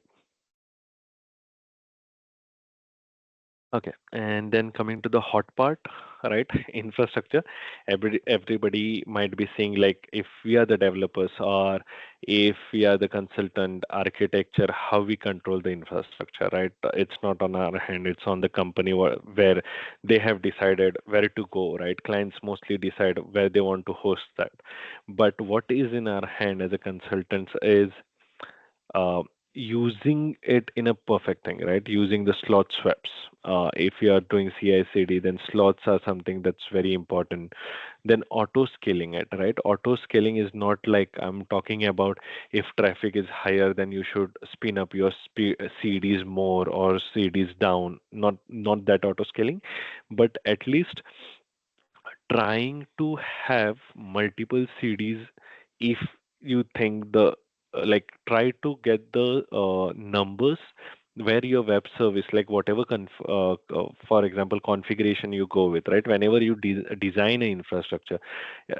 Okay, and then coming to the hot part, right? Infrastructure. Everybody might be saying, like, if we are the developers or if we are the consultant architecture, how we control the infrastructure, right? It's not on our hand, it's on the company where they have decided where to go, right? Clients mostly decide where they want to host that. But what is in our hand as a consultants is uh, using it in a perfect thing, right? Using the slot swaps. If you are doing CI/CD, then slots are something that's very important. Then auto scaling it, right? Auto scaling is not like I'm talking about if traffic is higher, then you should spin up your CDs more or CDs down. Not that auto scaling, but at least trying to have multiple CDs if you think the like try to get the numbers where your web service, like whatever for example configuration you go with, right? Whenever you design an infrastructure,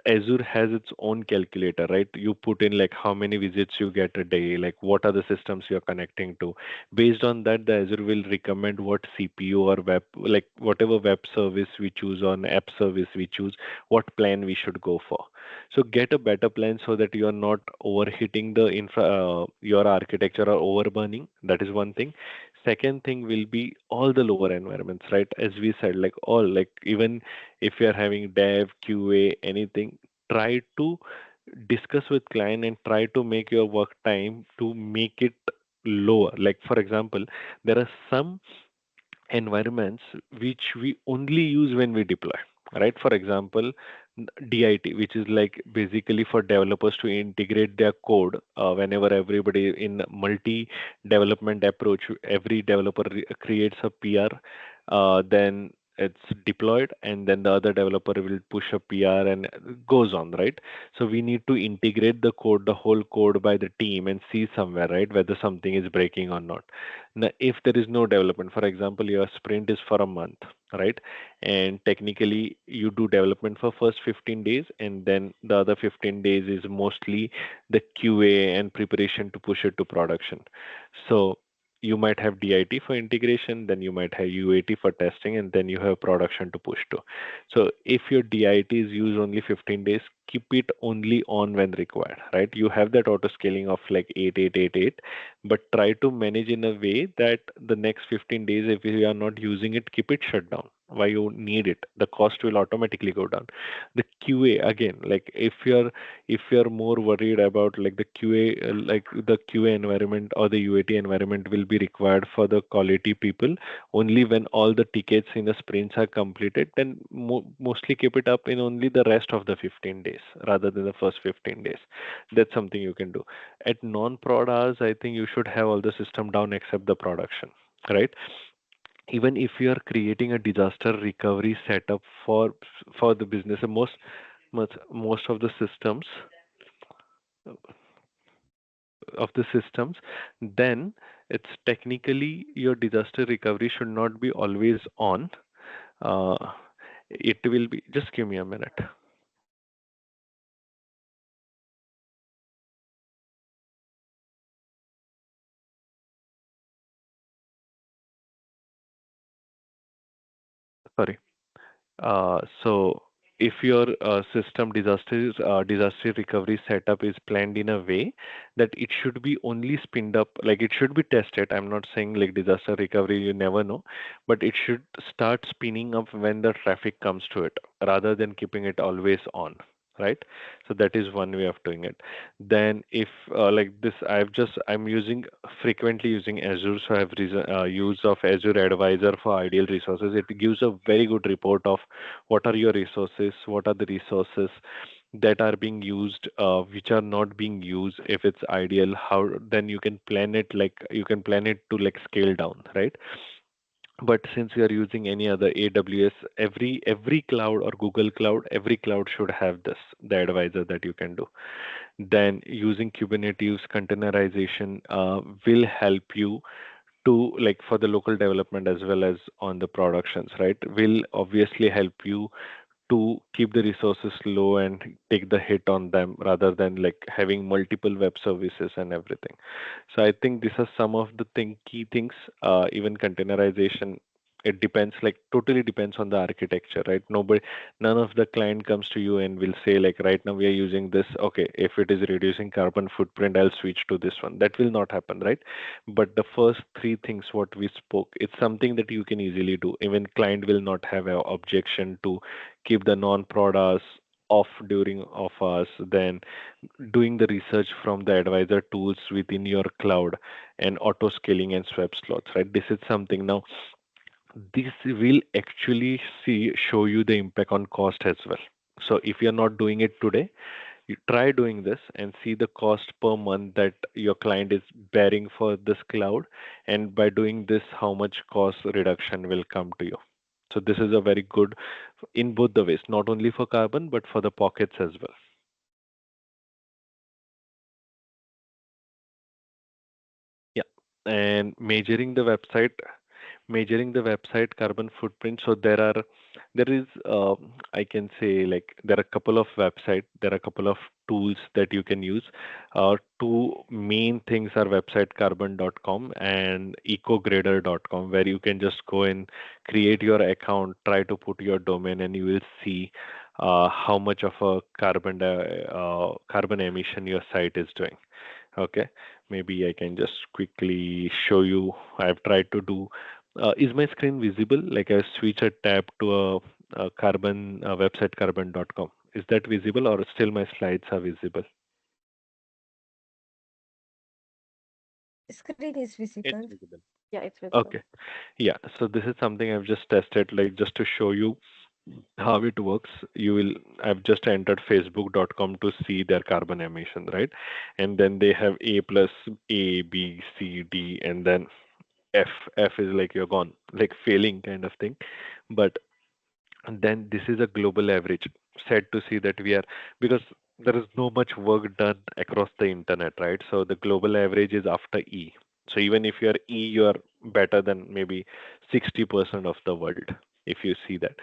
Azure has its own calculator, right? You put in like how many visits you get a day, like what are the systems you're connecting to. Based on that, the Azure will recommend what CPU or web, like whatever web service we choose or an app service we choose, what plan we should go for. So get a better plan so that you are not overheating the your architecture or overburning. That is one thing. Second thing will be all the lower environments, right? As we said, like all, like even if you are having dev, QA, anything, try to discuss with client and try to make your work time to make it lower. Like for example, there are some environments which we only use when we deploy, right? For example, DIT, which is like basically for developers to integrate their code whenever everybody in multi development approach, every developer creates a PR, then it's deployed, and then the other developer will push a PR and goes on, right? So we need to integrate the code, the whole code by the team and see somewhere, right, whether something is breaking or not. Now, if there is no development, for example, your sprint is for a month, right? And technically, you do development for first 15 days, and then the other 15 days is mostly the QA and preparation to push it to production. So you might have DIT for integration, then you might have UAT for testing, and then you have production to push to. So if your DIT is used only 15 days, keep it only on when required, right? You have that auto scaling of like 8888, but try to manage in a way that the next 15 days, if you are not using it, keep it shut down. Why you need it? The cost will automatically go down. The QA again, like if you're more worried about like the QA, like the QA environment or the UAT environment will be required for the quality people only when all the tickets in the sprints are completed, then mostly keep it up in only the rest of the 15 days rather than the first 15 days. That's something you can do. At non-prod hours, I think you should have all the system down except the production, right? Even if you are creating a disaster recovery setup for the business, and most of the systems, then it's technically your disaster recovery should not be always on. Uh, it will be, just give me a minute. Sorry. So if your disaster recovery setup is planned in a way that it should be only spinned up, like it should be tested. I'm not saying like disaster recovery, you never know, but it should start spinning up when the traffic comes to it, rather than keeping it always on. Right. So that is one way of doing it. Then if like this, I'm using frequently using Azure, so I have use of Azure Advisor for ideal resources. It gives a very good report of what are your resources, what are the resources that are being used, which are not being used. If it's ideal, how then you can plan it, like you can plan it to like scale down, right? But since you are using any other AWS, every cloud or Google Cloud, every cloud should have this, the advisor that you can do. Then using Kubernetes containerization will help you to, like, for the local development as well as on the productions, right? Will obviously help you to keep the resources low and take the hit on them rather than like having multiple web services and everything. So I think these are some of the key things. Even containerization, it depends, like totally depends on the architecture, right? None of the client comes to you and will say like, right now we are using this. Okay, if it is reducing carbon footprint, I'll switch to this one. That will not happen, right? But the first three things what we spoke, it's something that you can easily do. Even client will not have an objection to keep the non-prod hours off during off hours, then doing the research from the advisor tools within your cloud and auto scaling and swap slots, right? This is something now, this will actually show you the impact on cost as well. So if you're not doing it today, you try doing this and see the cost per month that your client is bearing for this cloud, and by doing this, how much cost reduction will come to you. So this is a very good in both the ways, not only for carbon but for the pockets as well. Yeah. and measuring the website carbon footprint. So there is I can say, like, there are a couple of website, there are a couple of tools that you can use. Two main things are websitecarbon.com and ecograder.com, where you can just go and create your account, try to put your domain, and you will see how much of a carbon emission your site is doing. Okay, maybe I can just quickly show you. I've tried to do. Is my screen visible? Like, I switch a tab to a carbon website carbon.com. Is that visible, or still my slides are visible? Screen is It's visible. visible. Yeah, it's visible. Okay. Yeah. So this is something I've just tested, like, just to show you how it works. I've just entered facebook.com to see their carbon emission, right? And then they have A plus A, B, C, D, and then F. F is like you're gone, like failing kind of thing. But then this is a global average, said to see that we are, because there is no much work done across the internet, right? So the global average is after E. So even if you're E, you're better than maybe 60% of the world, if you see that.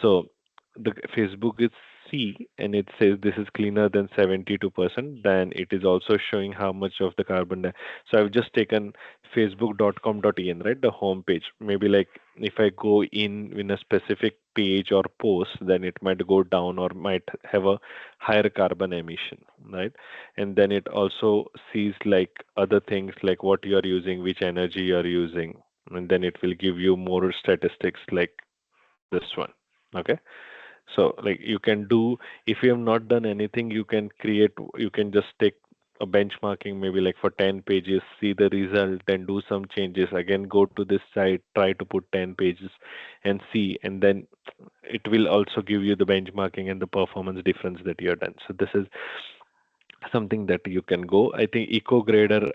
So the Facebook is C, and it says this is cleaner than 72%. Then it is also showing how much of the so I've just taken facebook.com.in, right, the home page. Maybe, like, if I go in a specific page or post, then it might go down or might have a higher carbon emission, right? And then it also sees, like, other things, like what you are using, which energy you are using, and then it will give you more statistics like this one. Okay, so, like, you can do, if you have not done anything, you can just take a benchmarking, maybe like for 10 pages, see the result, then do some changes, again go to this site, try to put 10 pages and see, and then it will also give you the benchmarking and the performance difference that you have done. So this is something that you can go. I think EcoGrader,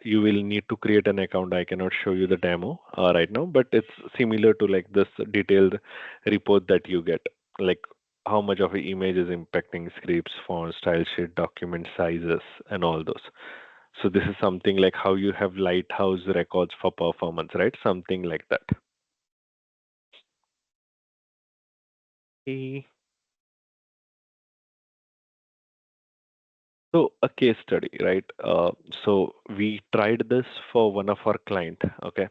you will need to create an account. I cannot show you the demo right now, but it's similar to, like, this detailed report that you get, like how much of an image is impacting scripts, font, style sheet, document sizes, and all those. So this is something like how you have Lighthouse records for performance, right? Something like that. Eh, So a case study, right? So we tried this for one of our client, okay,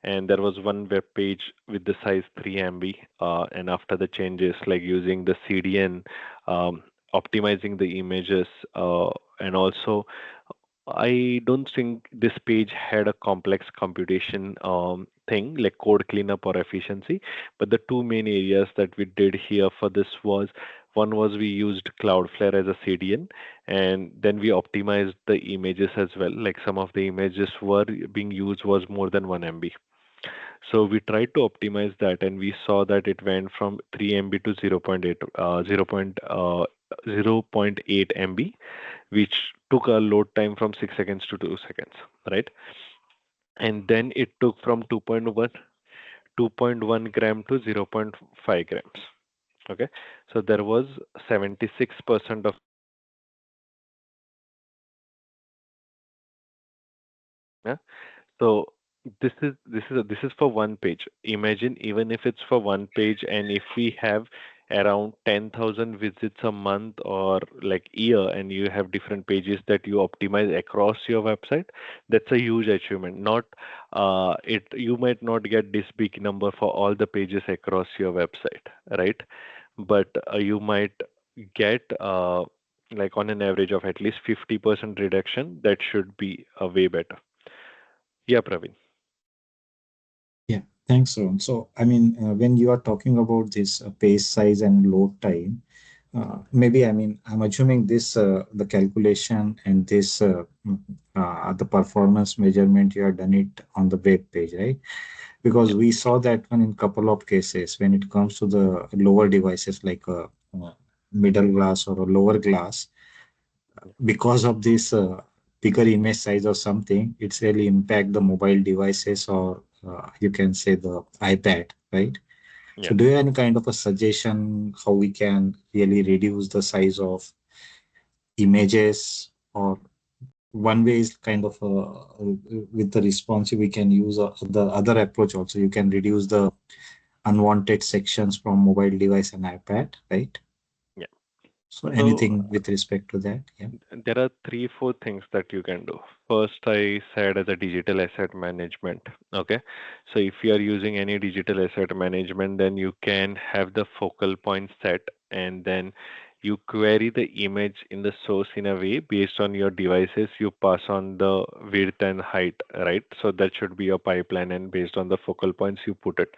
and there was one web page with the size 3 MB, and after the changes, like using the CDN, optimizing the images, and also I don't think this page had a complex computation thing like code cleanup or efficiency, but the two main areas that we did here for this was, one was we used Cloudflare as a CDN, and then we optimized the images as well. Like, some of the images were being used was more than 1 MB. So we tried to optimize that, and we saw that it went from 3 MB to 0 point 0.8 MB, which took a load time from 6 seconds to 2 seconds, right? And then it took from 2.1 gram to zero point 0.5 grams. Okay, so there was 76% of, yeah. So this is for one page. Imagine, even if it's for one page, and if we have around 10,000 visits a month or like year, and you have different pages that you optimize across your website, that's a huge achievement. Not it You might not get this big number for all the pages across your website, right? But you might get like on an average of at least 50% reduction. That should be a way better. Yeah, Praveen. Yeah, thanks, Ron. So, when you are talking about this page size and load time, maybe, I'm assuming this the calculation and this the performance measurement, you have done it on the web page, right? Because Yep. we saw that one in couple of cases when it comes to the lower devices like a, middle glass or a lower glass, because of this bigger image size or something, it's really impact the mobile devices, or you can say the iPad, right? So Yeah. do you have any kind of a suggestion how we can really reduce the size of images, or one way is kind of with the responsive, we can use the other approach also. You can reduce the unwanted sections from mobile device and iPad, right? Yeah. So So anything with respect to that? Yeah. there are three, four things that you can do. First, I said as a digital asset management. Okay. So if you are using any digital asset management, then you can have the focal point set, and then you query the image in the source in a way based on your devices. You pass on the width and height, right? So that should be your pipeline, and based on the focal points, you put it.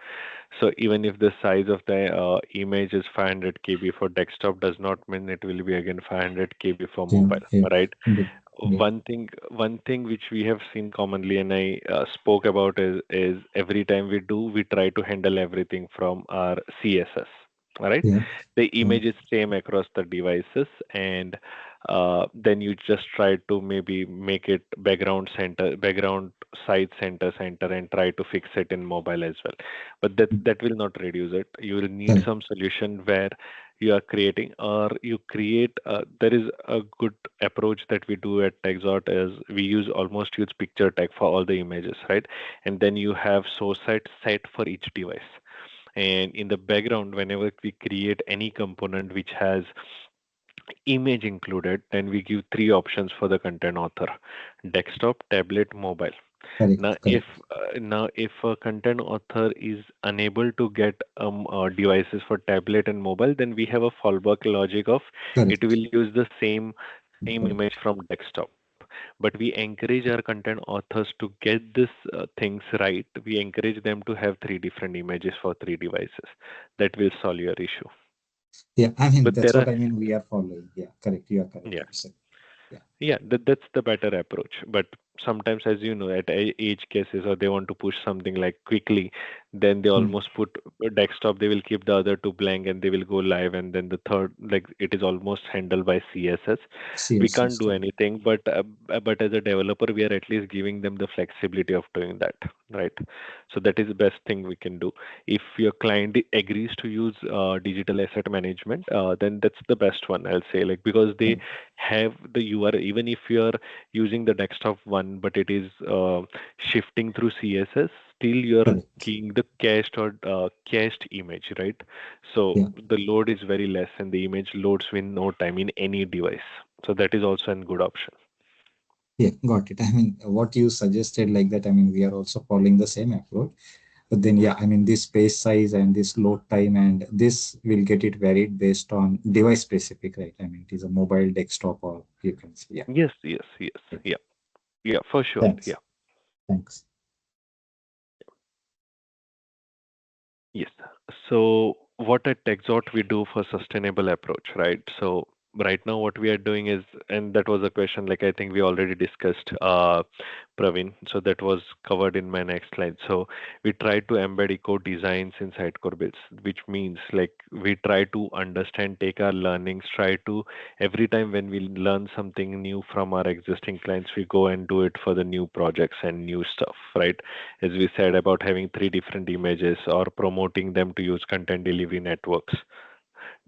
So even if the size of the image is 500 KB for desktop, does not mean it will be again 500 KB for Yeah. mobile, Yeah. right? Good. Good. One thing which we have seen commonly, and I spoke about, is every time we do, we try to handle everything from our CSS. All right, Yeah. the Yeah. image is same across the devices, and then you just try to maybe make it background center, background side center, and try to fix it in mobile as well. But that will not reduce it. You will need Correct. some solution where you are creating, or you create. There is a good approach that we do at Texot is we use picture tag for all the images, right? And then you have source set for each device. And in the background, whenever we create any component which has image included, then we give three options for the content author: desktop, tablet, mobile. Correct. Now, if Correct. a content author is unable to get devices for tablet and mobile, then we have a fallback logic of it Correct. will use the same Correct. image from desktop. But we encourage our content authors to get this things right. We encourage them to have three different images for three devices. That will solve your issue. Yeah. I mean, But that's there what are, I mean. We are following. Yeah. Correct. You are correct. yeah. Absolutely. Yeah. Yeah, that's the better approach. But sometimes, as you know, at age cases, or they want to push something like quickly, then they Mm. almost put a desktop. They will keep the other two blank, and they will go live. And then the third, like it is almost handled by CSS. We can't CSS. do Correct. anything, but as a developer, we are at least giving them the flexibility of doing that, right? So that is the best thing we can do. If your client agrees to use digital asset management, then that's the best one, I'll say, like because they Correct. have the URL. Even if you're using the desktop one, but it is shifting through CSS, still you're Correct. keying the cached image, right? So Yeah. the load is very less, and the image loads in no time in any device. So that is also a good option. Yeah. Got it. I mean, what you suggested like that, I mean, we are also following the same approach. But then, yeah, I mean, this page size and this load time and this will get it varied based on device specific, right? I mean, it is a mobile, desktop, or you can see. Yeah. Yes, yes, yes, Yeah. yeah, yeah, for sure, yeah. Thanks. Thanks. Yes. So what at Texot we do for sustainable approach, right? So right now what we are doing is, and that was a question like I think we already discussed, Praveen. So that was covered in my next slide. So we try to embed eco designs in Sitecore builds, which means like we try to understand, take our learnings, try to every time when we learn something new from our existing clients, we go and do it for the new projects and new stuff, right? As we said about having three different images or promoting them to use content delivery networks.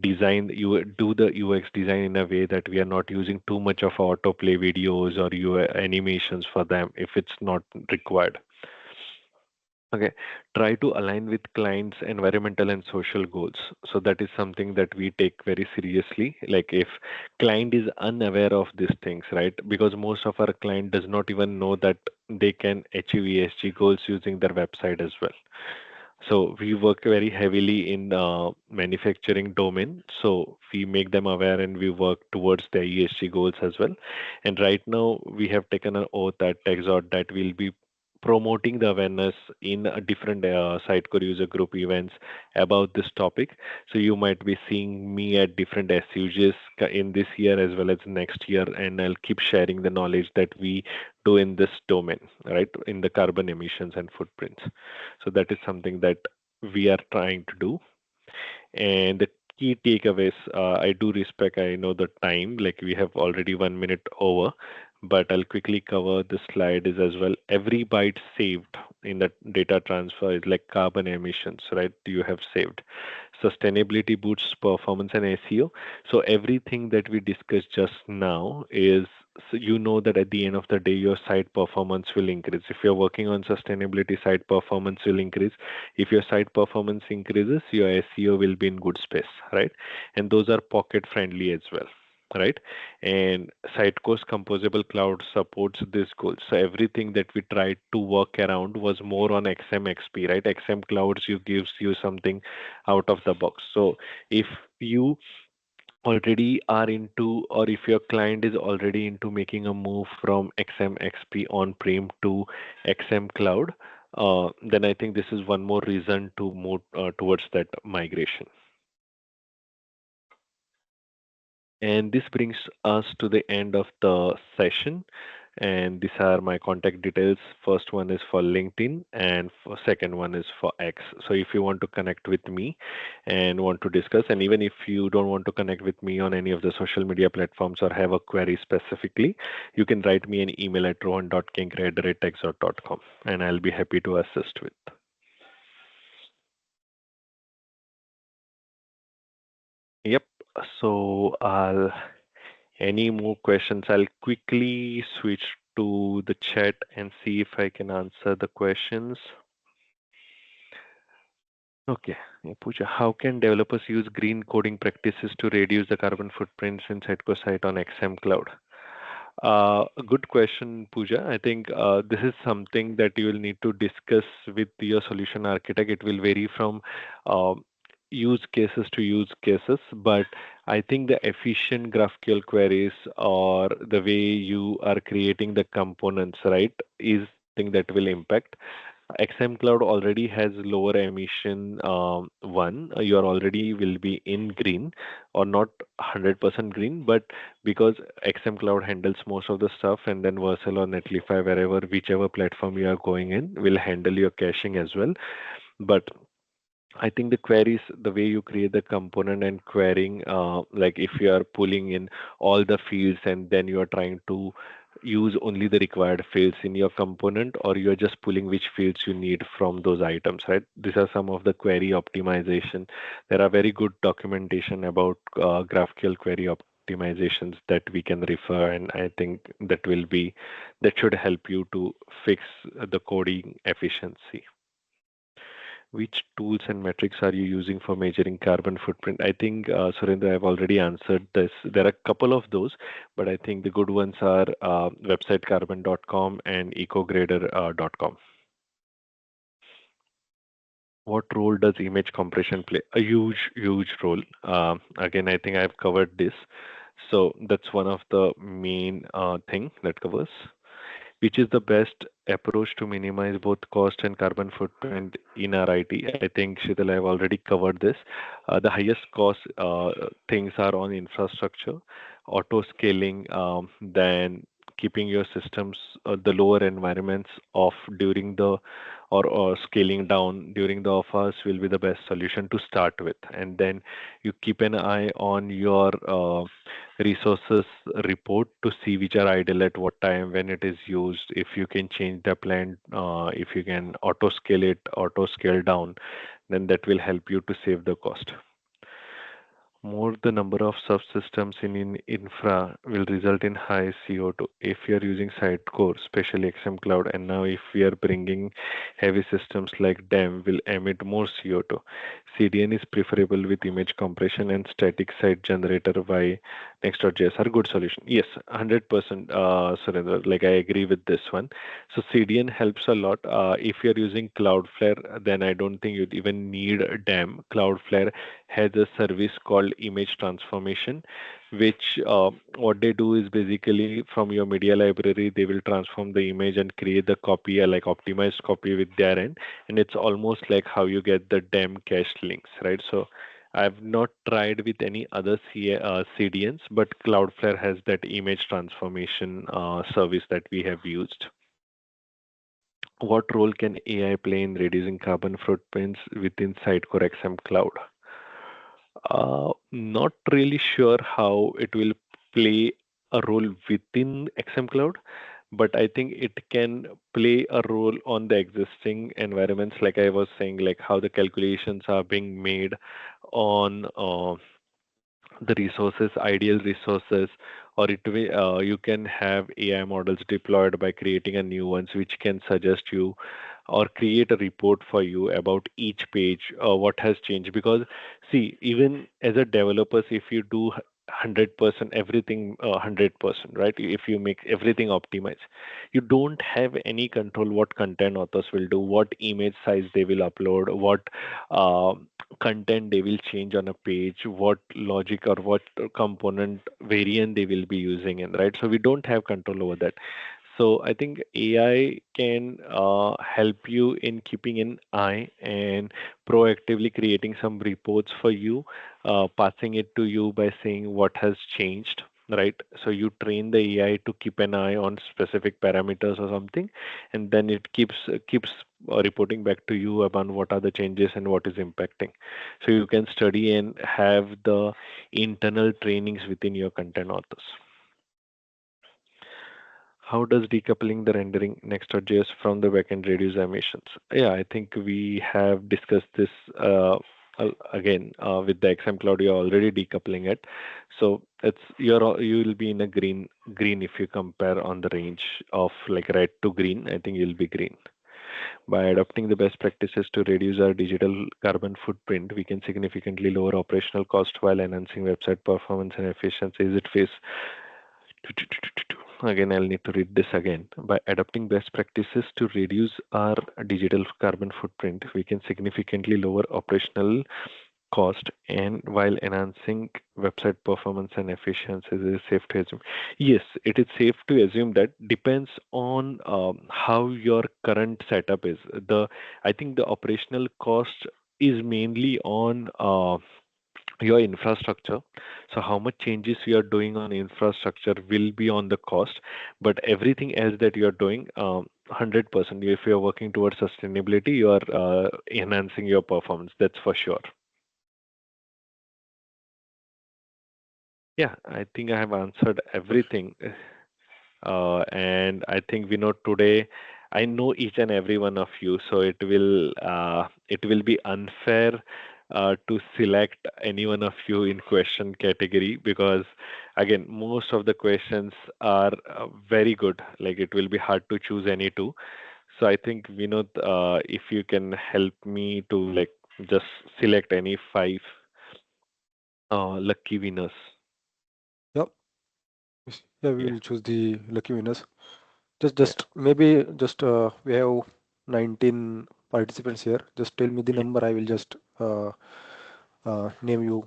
Design you do the UX design in a way that we are not using too much of autoplay videos or animations for them if it's not required. Okay, try to align with clients' environmental and social goals. So that is something that we take very seriously. Like if client is unaware of these things, right? Because most of our client does not even know that they can achieve ESG goals using their website as well. So we work very heavily in manufacturing domain. So we make them aware and we work towards their ESG goals as well. And right now we have taken an oath at Texot that we'll be promoting the awareness in a different Sitecore user group events about this topic. So you might be seeing me at different SUGs in this year as well as next year, and I'll keep sharing the knowledge that we do in this domain, right? In the carbon emissions and footprints. So that is something that we are trying to do. And the key takeaways, I do respect, I know the time, like we have already 1 minute over, but I'll quickly cover the slide is as well. Every byte saved in the data transfer is like carbon emissions, right? You have saved. Sustainability boosts performance and SEO. So everything that we discussed just now is so you know that at the end of the day your site performance will increase. If you're working on sustainability, site performance will increase. If your site performance increases, your SEO will be in good space, right? And those are pocket friendly as well, right? And Sitecore's composable cloud supports this goal. So everything that we tried to work around was more on XMXP, right? XM clouds you gives you something out of the box. So if you already are into, or if your client is already into making a move from XMXP on-prem to XM Cloud, then I think this is one more reason to move towards that migration. And this brings us to the end of the session. And these are my contact details. First one is for LinkedIn, and second one is for X. So if you want to connect with me and want to discuss, and even if you don't want to connect with me on any of the social media platforms or have a query specifically, you can write me an email at rohan.kenkre@texot.com, and I'll be happy to assist with. Yep. So any more questions? I'll quickly switch to the chat and see if I can answer the questions. Okay, yeah, Pooja, how can developers use green coding practices to reduce the carbon footprints in Sitecore site on XM Cloud? A good question, Pooja. I think this is something that you will need to discuss with your solution architect. It will vary from uh, use cases to use cases, but I think the efficient GraphQL queries or the way you are creating the components, right, is something that will impact. XM Cloud already has lower emission one. You are already will be in green or not 100% green, but because XM Cloud handles most of the stuff, and then Vercel or Netlify, wherever, whichever platform you are going in, will handle your caching as well. But I think the queries, the way you create the component and querying, like if you are pulling in all the fields and then you are trying to use only the required fields in your component, or you're just pulling which fields you need from those items, right? These are some of the query optimization. There are very good documentation about GraphQL query optimizations that we can refer, and I think that should help you to fix the coding efficiency. Which tools and metrics are you using for measuring carbon footprint? I think, Surendra, I've already answered this. There are a couple of those, but I think the good ones are websitecarbon.com and ecograder.com. What role does image compression play? A huge, huge role. Again, I think I've covered this. So that's one of the main thing that covers. Which is the best approach to minimize both cost and carbon footprint in our IT? I think, Sheetal, I've already covered this. The highest cost things are on infrastructure, auto scaling, then keeping your systems, the lower environments off during the, or scaling down during the off hours will be the best solution to start with. And then you keep an eye on your resources report to see which are idle at what time when it is used. If you can change the plan, if you can auto scale it, auto scale down, then that will help you to save the cost. More the number of subsystems in infra will result in high CO2. If you are using Sitecore, especially XM Cloud, and now if we are bringing heavy systems like DEM, will emit more CO2. CDN is preferable with image compression and static site generator by Next.js are good solution. Yes, 100%, Surendra. Like I agree with this one. So CDN helps a lot. If you're using Cloudflare, then I don't think you'd even need DEM. Cloudflare has a service called image transformation, which what they do is basically from your media library, they will transform the image and create the copy, like optimized copy with their end. And it's almost like how you get the DEM cached links, right? So I've not tried with any other CDNs, but Cloudflare has that image transformation service that we have used. What role can AI play in reducing carbon footprints within Sitecore XM Cloud? Not really sure how it will play a role within XM Cloud, but I think it can play a role on the existing environments, like I was saying, like how the calculations are being made on the resources, ideal resources, or you can have AI models deployed by creating a new ones which can suggest you or create a report for you about each page what has changed. Because see, even as a developers, if you do 100% everything 100%, right? If you make everything optimized, you don't have any control what content authors will do, what image size they will upload, what uh, content they will change on a page, what logic or what component variant they will be using in, right? So we don't have control over that. So I think AI can help you in keeping an eye and proactively creating some reports for you, passing it to you by saying what has changed, right? So you train the AI to keep an eye on specific parameters or something, and then it keeps reporting back to you about what are the changes and what is impacting. So you can study and have the internal trainings within your content authors. How does decoupling the rendering Next.js from the backend reduce emissions? Yeah, I think we have discussed this again with the XM Cloud. You're already decoupling it, so you will be in a green if you compare on the range of like red to green. I think you'll be green. By adopting the best practices to reduce our digital carbon footprint, we can significantly lower operational cost while enhancing website performance and efficiency. Is it face? Again, I'll need to read this again. By adopting best practices to reduce our digital carbon footprint, we can significantly lower operational cost and while enhancing website performance and efficiency. Is it safe to assume? Yes, it is safe to assume that depends on how your current setup is. I think the operational cost is mainly on your infrastructure. So how much changes you are doing on infrastructure will be on the cost, but everything else that you are doing, 100%, if you are working towards sustainability, you are enhancing your performance. That's for sure. Yeah, I think I have answered everything. And I think we know today, I know each and every one of you, so it will be unfair to select any one of you in question category, because again, most of the questions are very good. Like it will be hard to choose any two. So I think Vinod, if you can help me to like just select any five lucky winners. Yeah, yeah, we Yeah, will choose the lucky winners. Just, yeah, just maybe just we have 19 participants here. Just tell me the yeah. number. I will just name you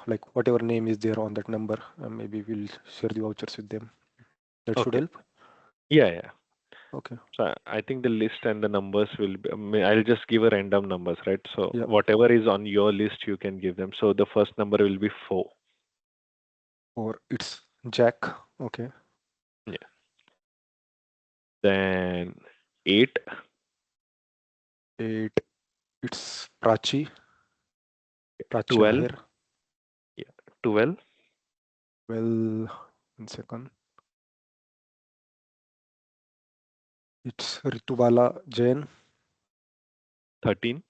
like whatever name is there on that number. Maybe we'll share the vouchers with them. That should Okay. help. Yeah, yeah. Okay. So I think the list and the numbers will be, I'll just give a random numbers, right? So Yeah. whatever is on your list, you can give them. So the first number will be four. Or it's Jack. Okay. Yeah. Then eight, Eight. It's Prachi. Prachi 12. Nair. Yeah. 12, Well, 1 second. It's Ritubala Jain. 13.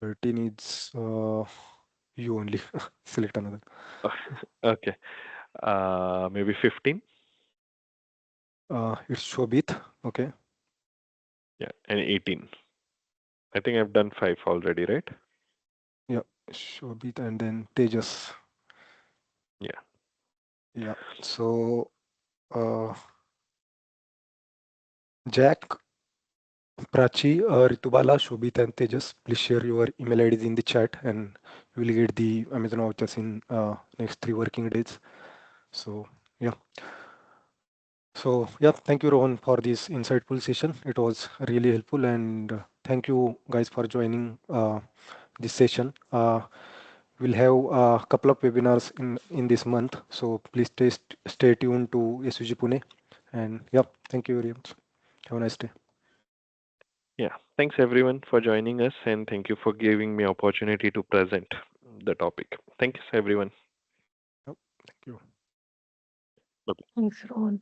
13 is you only. Select another. Okay. Maybe 15. It's Shobit. Okay. Yeah. And 18. I think I've done five already, right? Yeah. Shobit and then Tejas. Yeah. Yeah. So uh, Jack, Prachi, Ritubala, Shobit, and Tejas, please share your email IDs in the chat, and you will get the Amazon vouchers in next 3 working days. So yeah. So yeah, thank you, Rohan, for this insightful session. It was really helpful, and thank you guys for joining this session. We'll have a couple of webinars in this month, so please stay tuned to SUG Pune. And yeah, thank you very much. Have a nice day. Yeah. Thanks everyone for joining us, and thank you for giving me opportunity to present the topic. Thanks everyone. Yep, thank you. Bye. Thanks, Ron.